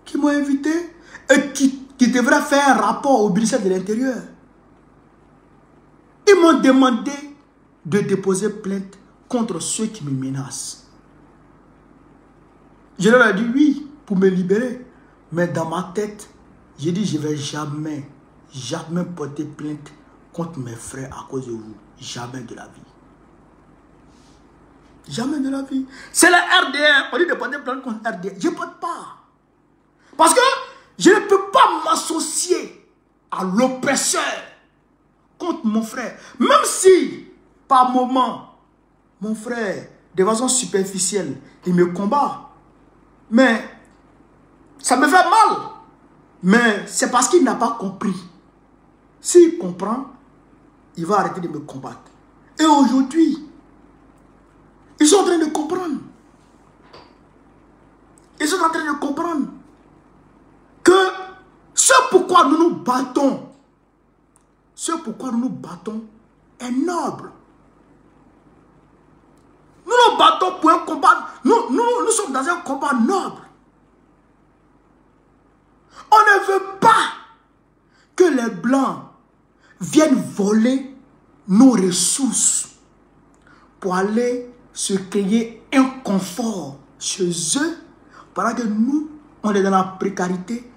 S1: qui m'ont invité et qui devraient faire un rapport au ministère de l'Intérieur. Ils m'ont demandé de déposer plainte contre ceux qui me menacent. Je leur ai dit oui, pour me libérer. Mais dans ma tête, j'ai dit je ne vais jamais porter plainte contre mes frères à cause de vous. Jamais de la vie. Jamais de la vie. C'est la RDR. On dit de porter plainte contre RDR. Je ne porte pas. Parce que je ne peux pas m'associer à l'oppresseur contre mon frère. Même si, par moment, mon frère, de façon superficielle, il me combat. Mais, ça me fait mal. Mais c'est parce qu'il n'a pas compris. S'il comprend, il va arrêter de me combattre. Et aujourd'hui, ils sont en train de comprendre. Ils sont en train de comprendre que ce pourquoi nous nous battons, est noble. Nous nous battons pour un combat. Nous sommes dans un combat noble. On ne veut pas que les Blancs viennent voler nos ressources pour aller se créer un confort chez eux pendant que nous, on est dans la précarité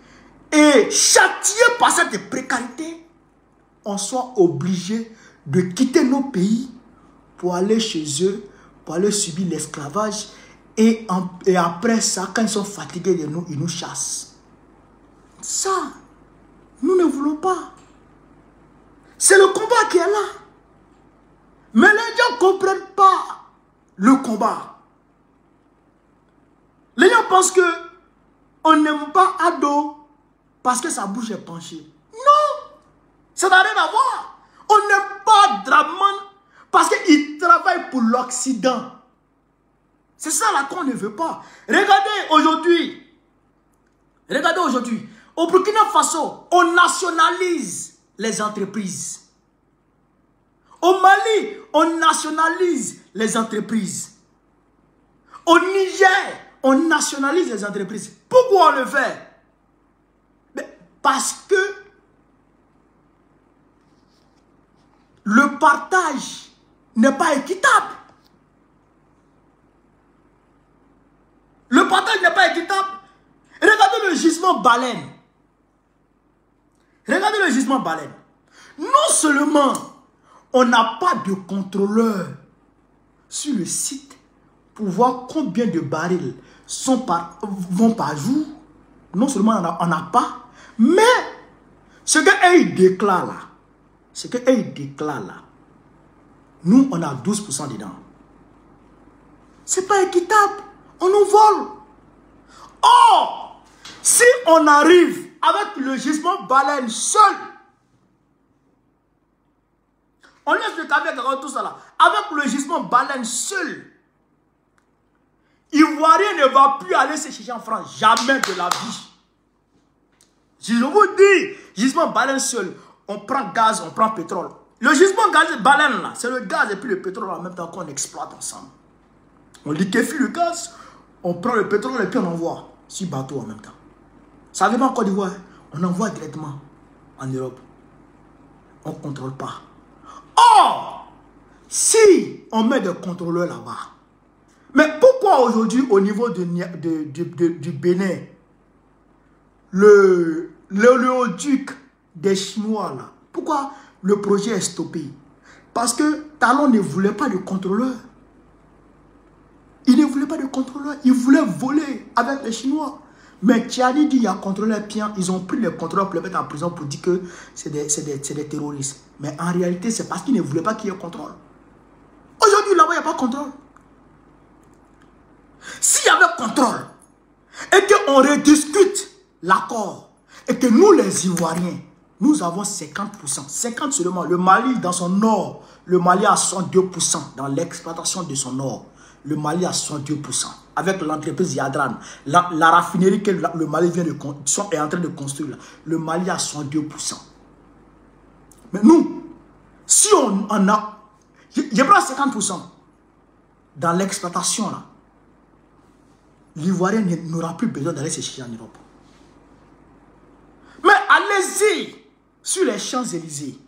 S1: et châtiés par cette précarité, on soit obligé de quitter nos pays pour aller chez eux, pour aller subir l'esclavage et après ça, quand ils sont fatigués de nous, ils nous chassent. Ça, nous ne voulons pas. C'est le combat qui est là. Mais les gens ne comprennent pas le combat. Les gens pensent que on n'aime pas Ado parce que sa bouche est penchée. Non, ça n'a rien à voir. On n'aime pas Draman parce qu'il travaille pour l'Occident. C'est ça là qu'on ne veut pas. Regardez aujourd'hui. Au Burkina Faso, on nationalise les entreprises. Au Mali, on nationalise les entreprises. Au Niger, on nationalise les entreprises. Pourquoi on le fait? Mais parce que le partage n'est pas équitable. Le partage n'est pas équitable. Regardez le gisement Baleine. Regardez le gisement Baleine. Non seulement on n'a pas de contrôleur sur le site pour voir combien de barils vont par jour. Non seulement on n'a pas, mais Ce qu'ils déclarent là, ce qu'ils déclarent là, nous, on a 12% dedans. C'est pas équitable. On nous vole. Or, si on arrive avec le gisement baleine seul, on laisse le camion de tout ça là, avec le gisement baleine seul, Ivoirien ne va plus aller se chercher en France. Jamais de la vie. Si je vous dis, gisement baleine seul, on prend gaz, on prend pétrole. Le gisement gaz baleine là, c'est le gaz et puis le pétrole en même temps qu'on exploite ensemble. On liquéfie le gaz, on prend le pétrole et puis on envoie 6 bateaux en même temps. Ça arrive en Côte d'Ivoire, on envoie directement en Europe. On ne contrôle pas. Or, si on met des contrôleurs là-bas, mais pourquoi aujourd'hui au niveau du Bénin, l'oléoduc des Chinois là, pourquoi le projet est stoppé? Parce que Talon ne voulait pas de contrôleur. Il ne voulait pas de contrôleur. Il voulait voler avec les Chinois. Mais Tchani dit qu'il y a un contrôleur bien. Ils ont pris les contrôleurs pour les mettre en prison pour dire que c'est des terroristes. Mais en réalité, c'est parce qu'ils ne voulaient pas qu'il y ait contrôle. Aujourd'hui, là-bas, il n'y a pas de contrôle. S'il y avait contrôle et qu'on rediscute l'accord et que nous, les Ivoiriens, nous avons 50%. 50% seulement. Le Mali, dans son nord, le Mali a 102% dans l'exploitation de son nord. Le Mali a 102%. Avec l'entreprise Yadran, la raffinerie que le Mali est en train de construire, là, le Mali a 102%. Mais nous, si on a... Je prends 50% dans l'exploitation, là, l'Ivoirien n'aura plus besoin d'aller se chercher en Europe. Mais allez-y sur les Champs-Élysées.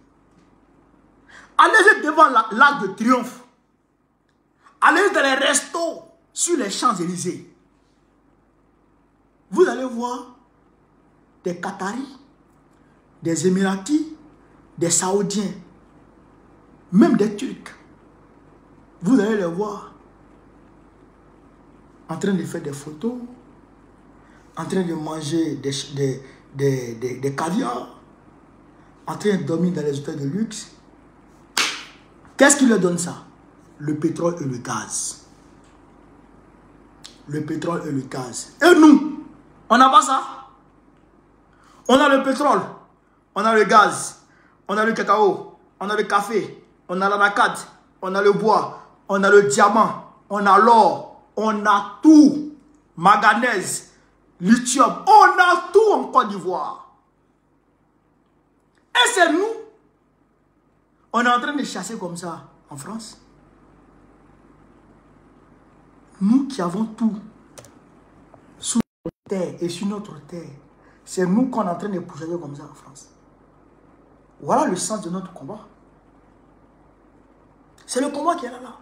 S1: Allez-y devant l'Arc de Triomphe. Allez dans les restos sur les Champs-Élysées. Vous allez voir des Qataris, des Émiratis, des Saoudiens, même des Turcs. Vous allez les voir en train de faire des photos, en train de manger des caviars, en train de dormir dans les hôtels de luxe. Qu'est-ce qui leur donne ça? Le pétrole et le gaz. Le pétrole et le gaz. Et nous, on n'a pas ça. On a le pétrole, on a le gaz, on a le cacao, on a le café, on a l'anacate, on a le bois, on a le diamant, on a l'or, on a tout. Manganèse, lithium, on a tout en Côte d'Ivoire. Et c'est nous. On est en train de chasser comme ça en France. Nous qui avons tout sous notre terre et sur notre terre, c'est nous qu'on est en train de pousser comme ça en France. Voilà le sens de notre combat. C'est le combat qui est là.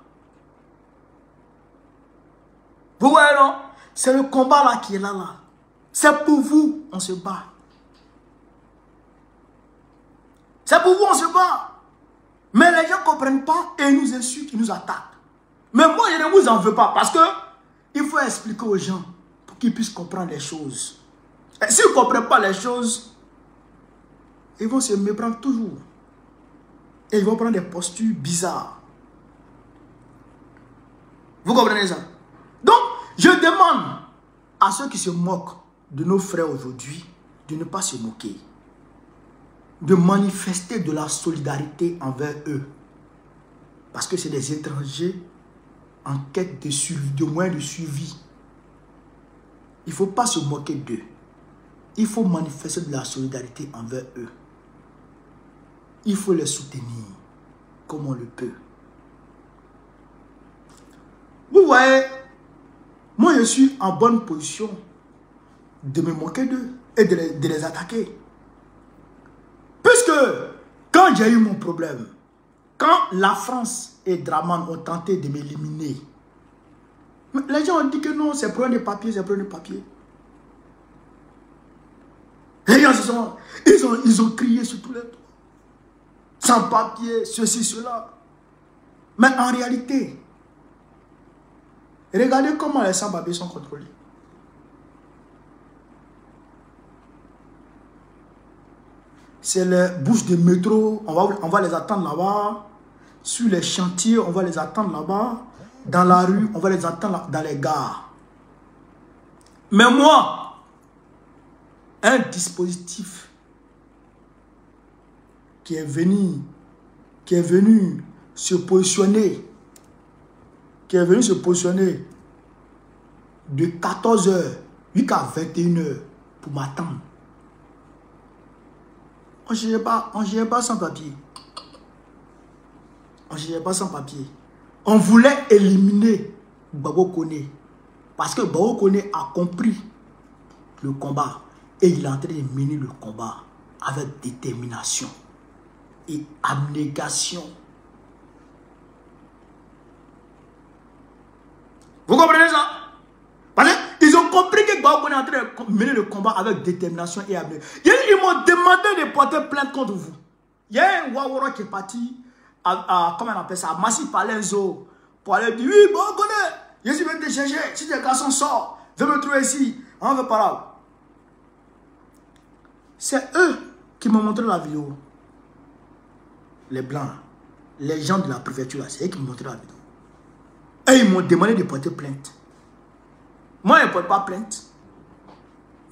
S1: Vous voyez, non? C'est le combat là qui est là. C'est pour vous, on se bat. C'est pour vous, on se bat. Mais les gens ne comprennent pas et ils nous insultent, ils nous attaquent. Mais moi, je ne vous en veux pas parce que il faut expliquer aux gens pour qu'ils puissent comprendre les choses. Et s'ils ne comprennent pas les choses, ils vont se méprendre toujours. Et ils vont prendre des postures bizarres. Vous comprenez ça? Donc, je demande à ceux qui se moquent de nos frères aujourd'hui de ne pas se moquer. De manifester de la solidarité envers eux. Parce que c'est des étrangers en quête de survie, de moyens de suivi. Il ne faut pas se moquer d'eux. Il faut manifester de la solidarité envers eux. Il faut les soutenir comme on le peut. Vous voyez, moi je suis en bonne position de me moquer d'eux et de les attaquer. Puisque quand j'ai eu mon problème, quand la France et Draman ont tenté de m'éliminer, les gens ont dit que non, c'est problème de papier, c'est problème de papier. Les gens ils ont crié sur tous les toits. Sans papier, ceci, cela. Mais en réalité, regardez comment les sans-papiers sont contrôlés. c'est les bouches de métro, on va les attendre là-bas. Sur les chantiers, on va les attendre là-bas. Dans la rue, on va les attendre dans les gares. Mais moi, un dispositif qui est venu se positionner, de 14h jusqu'à 21h pour m'attendre. On ne gérait pas sans papier. On ne gérait pas sans papier. On voulait éliminer Babo Koné. Parce que Babo Koné a compris le combat. Et il est en train de mener le combat avec détermination et abnégation. Vous comprenez ça? Parce qu'ils ont compris que Babo Koné est en train de mener le combat avec détermination et abnégation. Ils m'ont demandé de porter plainte contre vous. Il y a un Waworo qui est parti comment on appelle ça, à Massi Palenzo pour aller dire oui, Babo Koné, je suis venu te chercher. Si tes garçons sortent, viens me trouver ici. On va par là. C'est eux qui m'ont montré la vidéo. Les blancs, les gens de la préfecture, c'est eux qui m'ont montré la vidéo. Et ils m'ont demandé de porter plainte. Moi, je ne porte pas plainte.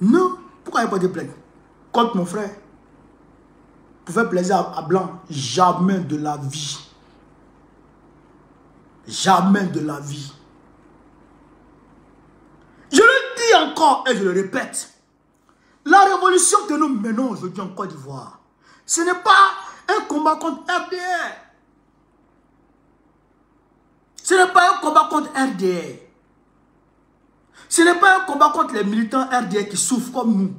S1: Non. Pourquoi je porte plainte? Contre mon frère. Pour faire plaisir à Blanc. Jamais de la vie. Jamais de la vie. Je le dis encore et je le répète. La révolution que nous menons aujourd'hui en Côte d'Ivoire, ce n'est pas un combat contre RDR. Ce n'est pas un combat contre RDR. Ce n'est pas un combat contre les militants RDR qui souffrent comme nous.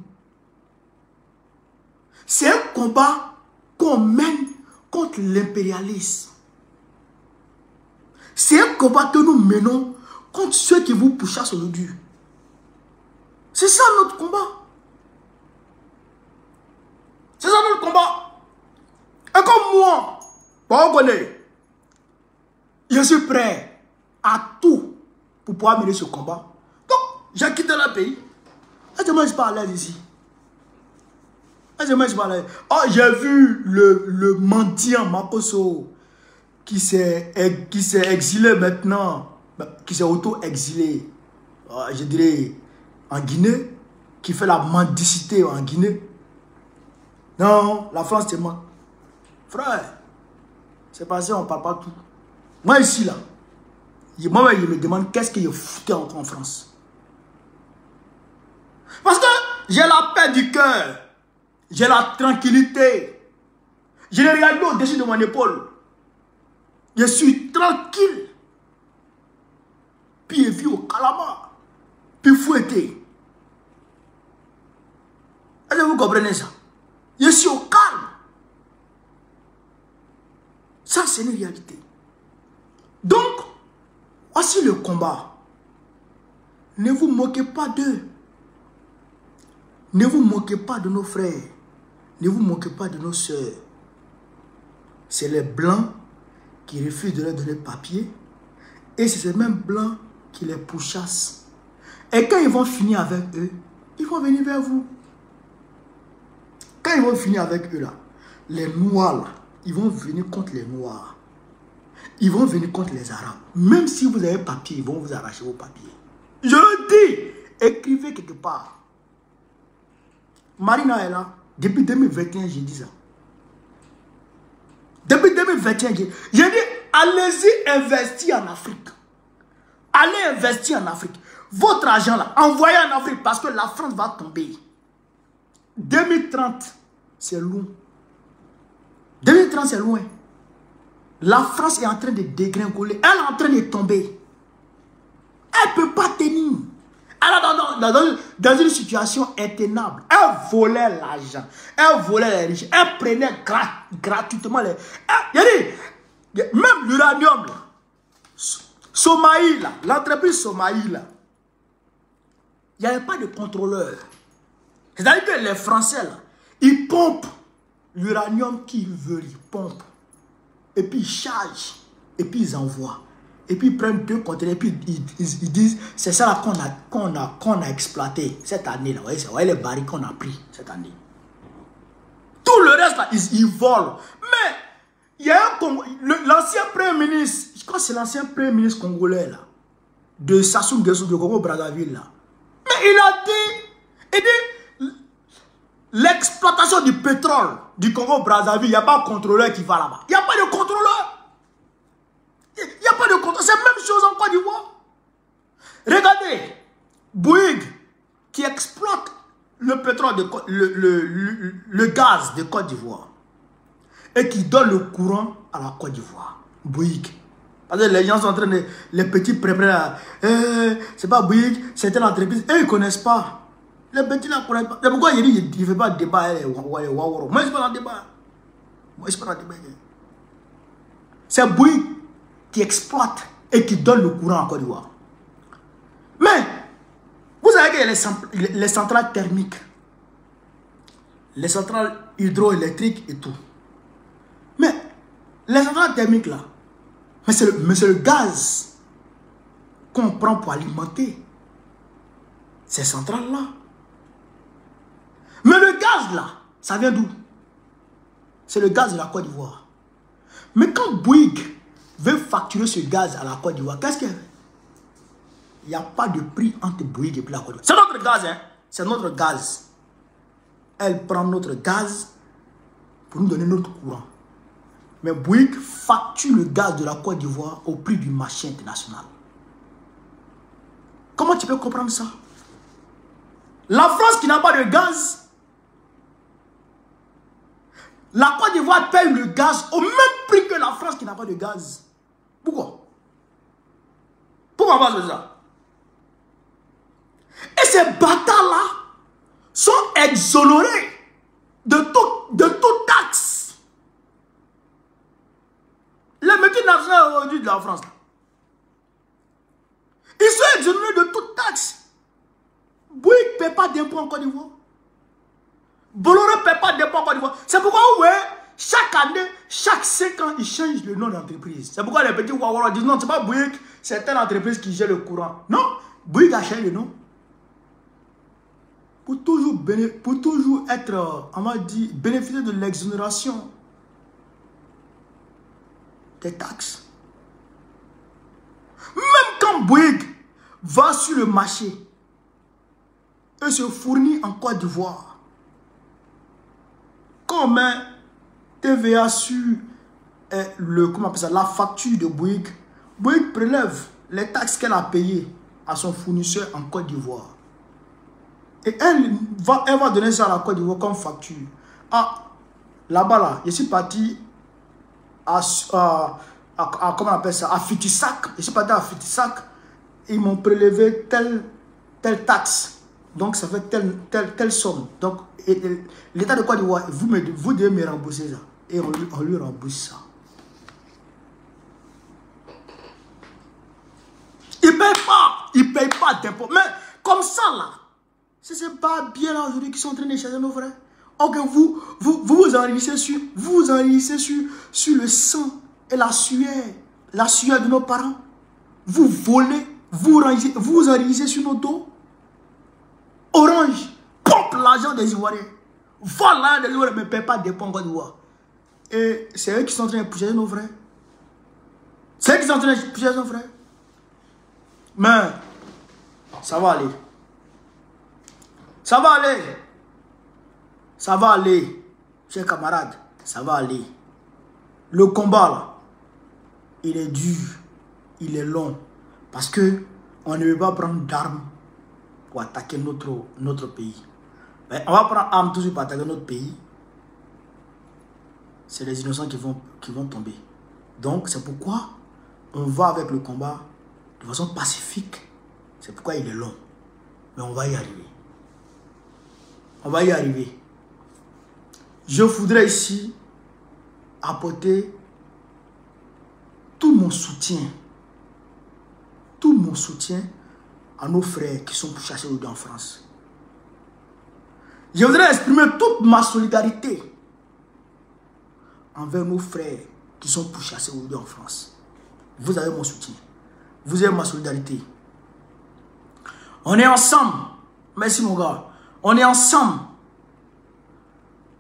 S1: C'est un combat qu'on mène contre l'impérialisme. C'est un combat que nous menons contre ceux qui vous pourchassent aujourd'hui. C'est ça notre combat. C'est ça notre combat. Et comme moi, Babo Koné, je suis prêt à tout pour pouvoir mener ce combat. Donc, j'ai quitté le pays. Et moi, je suis pas à l'aise ici. Oh, j'ai vu le mendiant Makosso qui s'est exilé maintenant, qui s'est auto-exilé, je dirais, en Guinée, qui fait la mendicité en Guinée. Non, la France, c'est moi. Frère, c'est passé, on ne parle pas tout. Moi, ici, là, moi, il me demande qu'est-ce qu'il foutait encore en France. Parce que j'ai la paix du cœur. J'ai la tranquillité. Je l'ai regardé au-dessus de mon épaule. Je suis tranquille. Puis je vis au calama. Puis fouetté. Est-ce que vous comprenez ça? Je suis au calme. Ça, c'est une réalité. Donc, voici le combat. Ne vous moquez pas d'eux. Ne vous moquez pas de nos frères. Ne vous moquez pas de nos sœurs. C'est les blancs qui refusent de leur donner papier. Et c'est ces mêmes blancs qui les pourchassent. Et quand ils vont finir avec eux, ils vont venir vers vous. Quand ils vont finir avec eux là, les noirs là, ils vont venir contre les noirs. Ils vont venir contre les arabes. Même si vous avez papier, ils vont vous arracher vos papiers. Je le dis, écrivez quelque part. Marina est là. Depuis 2021, j'ai dit ça. Depuis 2021, j'ai dit, allez-y investir en Afrique. Allez investir en Afrique. Votre argent là, envoyez en Afrique parce que la France va tomber. 2030, c'est loin. 2030, c'est loin. La France est en train de dégringoler. Elle est en train de tomber. Elle ne peut pas tenir. Elle est dans une situation intenable. Elle volait l'argent. Elle volait les riches. Elle prenait gratuitement les... Même l'uranium, Somaï, l'entreprise Somaï, il n'y avait pas de contrôleur. C'est-à-dire que les Français, là, ils pompent l'uranium qu'ils veulent. Ils pompent. Et puis ils chargent. Et puis ils envoient. Et puis ils prennent 2 conteneurs. Et puis ils disent, c'est ça là qu'on a exploité cette année. Là. Vous voyez les barils qu'on a pris cette année. Tout le reste, là, ils volent. Mais, il y a l'ancien premier ministre, je crois que c'est l'ancien premier ministre congolais, là, de Sassou Nguesso, de Congo-Brazzaville, là. Mais il a dit, l'exploitation du pétrole du Congo-Brazzaville, il n'y a pas de contrôleur qui va là-bas. Il n'y a pas de contrôleur. Il n'y a pas de contrôleur. C'est la même chose en Côte d'Ivoire. Regardez, Bouygues, qui exploite le pétrole, le gaz de Côte d'Ivoire, et qui donne le courant à la Côte d'Ivoire. Bouygues. Parce que les gens sont en train de... Les petits préparés, c'est pas Bouygues, c'est une entreprise. Et ils ne connaissent pas. Les petits ne connaissent pas. C'est pourquoi il ne fait pas de débat. Moi, je ne fais pas de débat. Moi, je ne fais pas de débat. C'est Bouygues qui exploite et qui donne le courant à Côte d'Ivoire. Mais, vous savez qu'il y a les centrales thermiques, les centrales hydroélectriques et tout. Mais, les centrales thermiques là, mais c'est le gaz qu'on prend pour alimenter ces centrales là. Mais le gaz là, ça vient d'où? C'est le gaz de la Côte d'Ivoire. Mais quand Bouygues veut facturer ce gaz à la Côte d'Ivoire, qu'est-ce qu'elle fait? Il n'y a pas de prix entre Bouygues et puis la Côte d'Ivoire. C'est notre gaz, hein? C'est notre gaz. Elle prend notre gaz pour nous donner notre courant. Mais Bouygues facture le gaz de la Côte d'Ivoire au prix du marché international. Comment tu peux comprendre ça? La France qui n'a pas de gaz, la Côte d'Ivoire paye le gaz au même prix que la France qui n'a pas de gaz. Pourquoi? Pourquoi on va faire ça? Et ces bâtards-là sont exonérés de toute taxe. Les multinationales aujourd'hui de la France, ils sont exonérés de toute taxe. Bouygues ne paie pas d'impôts en Côte d'Ivoire. Bolloré ne paie pas d'impôts en Côte d'Ivoire. C'est pourquoi vous voyez, chaque année, chaque 5 ans, ils changent le nom d'entreprise. C'est pourquoi les petits Wawara disent non, ce n'est pas Bouygues, c'est telle entreprise qui gère le courant. Non, Bouygues a changé le nom. Pour toujours être, on m'a dit, bénéficier de l'exonération des taxes. Même quand Bouygues va sur le marché et se fournit en Côte d'Ivoire, quand on met TVA sur comment on appelle ça, la facture de Bouygues, Bouygues prélève les taxes qu'elle a payées à son fournisseur en Côte d'Ivoire. Et elle va donner ça à la Côte d'Ivoire comme facture. Ah, là-bas, là, je suis parti comment on appelle ça, à Fitissac. Je suis parti à Fitissac. Ils m'ont prélevé telle taxe. Donc, ça fait telle somme. Donc, l'État de Côte d'Ivoire, vous devez me rembourser ça. Et on lui rembourse ça. Il ne paye pas d'impôts. Mais comme ça, là, c'est pas bien là aujourd'hui qui sont en train de chercher nos frères. Ok, vous enrichissez sur le sang et la sueur de nos parents. Vous volez, vous enrichissez sur nos dos. Orange pompe l'argent des Ivoiriens. Vole l'argent des Ivoiriens, mais ne paye pas d'impôts en Côte d'Ivoire. Et c'est eux qui sont en train de pousser nos frères. C'est eux qui sont en train de pousser nos frères. Mais ça va aller. Ça va aller. Ça va aller. Chers camarades, ça va aller. Le combat, là, il est dur. Il est long. Parce que on ne veut pas prendre d'armes pour attaquer notre pays. Mais on va prendre armes toujours pour attaquer notre pays. C'est les innocents qui vont tomber. Donc, c'est pourquoi on va avec le combat de façon pacifique. C'est pourquoi il est long. Mais on va y arriver. On va y arriver. Je voudrais ici apporter tout mon soutien à nos frères qui sont pourchassés aujourd'hui en France. Je voudrais exprimer toute ma solidarité envers nos frères qui sont pourchassés aujourd'hui en France. Vous avez mon soutien. Vous avez ma solidarité. On est ensemble. Merci mon gars. On est ensemble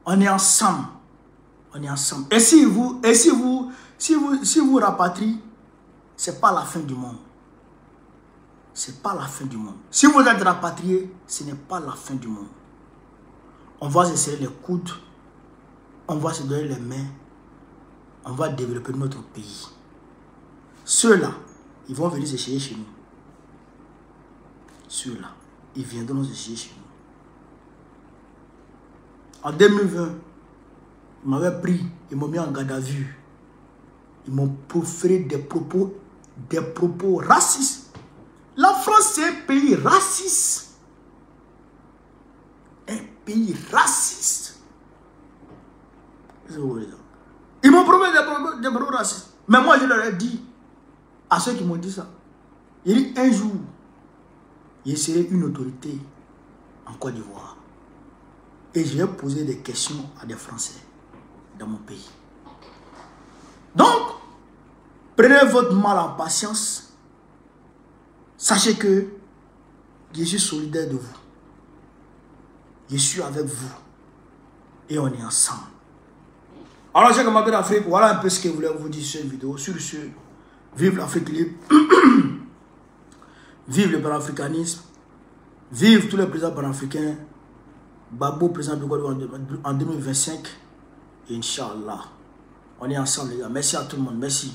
S1: On est ensemble. On est ensemble. Et si vous rapatriez, ce n'est pas la fin du monde. Ce n'est pas la fin du monde. Si vous êtes rapatrié, ce n'est pas la fin du monde. On va se serrer les coudes. On va se donner les mains. On va développer notre pays. Ceux-là, ils vont venir se chercher chez nous. Ceux-là, ils viendront se chercher chez nous. En 2020, ils m'avaient pris, ils m'ont mis en garde à vue. Ils m'ont proféré des propos racistes. La France, c'est un pays raciste. Un pays raciste. Ils m'ont promis des propos racistes. Mais moi, je leur ai dit, à ceux qui m'ont dit ça, j'ai dit un jour, je serai une autorité en Côte d'Ivoire. Et je vais poser des questions à des Français dans mon pays. Donc, prenez votre mal en patience. Sachez que je suis solidaire de vous. Je suis avec vous. Et on est ensemble. Alors, chers camarades d'Afrique, voilà un peu ce que je voulais vous dire sur cette vidéo. Sur ce, vive l'Afrique libre. Vive le panafricanisme. Vive tous les présidents panafricains. Babo, président de Côte d'Ivoire en 2025. Inch'Allah. On est ensemble, les gars. Merci à tout le monde. Merci.